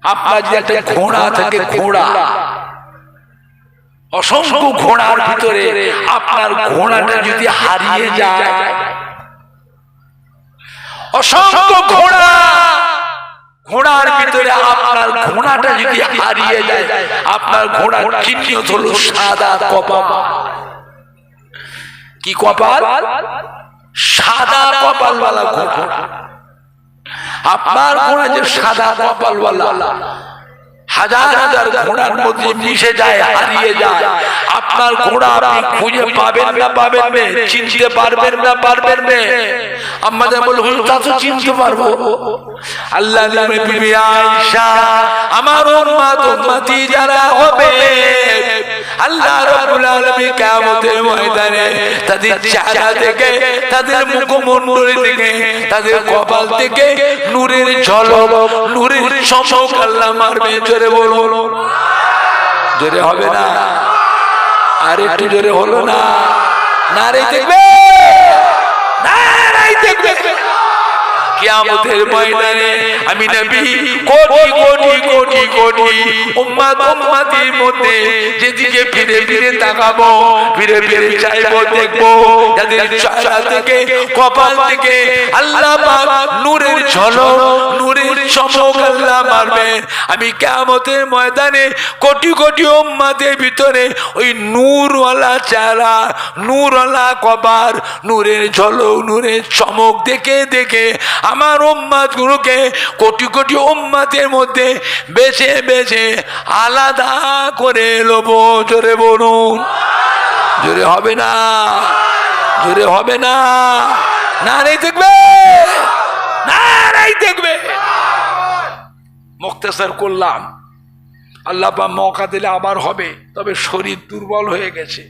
আপনার যে একটা ঘোড়া থাকে, ঘোড়া, অসংখ্য ঘোড়ার ভিতরে আপনার ঘোড়াটা যদি হারিয়ে যায়, অসংখ্য ঘোড়ার ভিতরে আপনার ঘোড়াটা যদি হারিয়ে যায়, আপনার ঘোড়ার চিহ্নিত হলো সাদা কপাল। কি কপাল? সাদা কপালওয়ালা ঘোড়া। আপনার ঘোড়া যে সাদা কপালওয়ালা, হাজার হাজার ঘোড়ার মধ্যে মিশে যায়, হারিয়ে যায়, আপনার ঘোড়া আপনি খুঁজে পাবেন না, চিনতে পারবেন না। আমাদের বলুন, তা তো চিনতে পারবো। আল্লাহ নামে বিবি আয়েশা, আমার উম্মতি যারা হবে, আল্লাহ রাব্বুল আলামিন কিয়ামতের ময়দানে তাদের চেহারা থেকে, তাদের মুখমণ্ডল থেকে, তাদের কপাল থেকে নূরের ঝলক, নূরের চমক আল্লাহ মারবে। জোরে বলুন, জোরে হবে না? আর একটু জোরে হলো না? নারে দেখবে, নারে দেখবে। কিয়ামতের ময়দানে আমি নবী কোটি কোটি কোটি কোটি উম্মতির মধ্যে যেদিকে ফিরে ফিরে তাকাবো, ফিরে ফিরে চাইবো, দেখবো তাদের চেহারা থেকে, কপাল থেকে আল্লাহ পাক নূরের ঝলক, নূরের চমক আল্লাহ মারবে। আমি কিয়ামতের ময়দানে কোটি কোটি উম্মতের ভিতরে ওই নূরওয়ালা চেহারা, নূরওয়ালা কপাল, নূরের ঝলক, নূরের চমক দেখে দেখে আমার উম্মতগুলোকে কোটি কোটি উম্মতের মধ্যে বেছে বেছে আলাদা করে লবো। জোরে বলুন, জোরে হবে না? জোরে হবে না? নারাই দেখবে, নারাই দেখবে। মুখতাসার করলাম, আল্লাহ পাক মওকা দিলে আবার হবে, তবে শরীর দুর্বল হয়ে গেছে।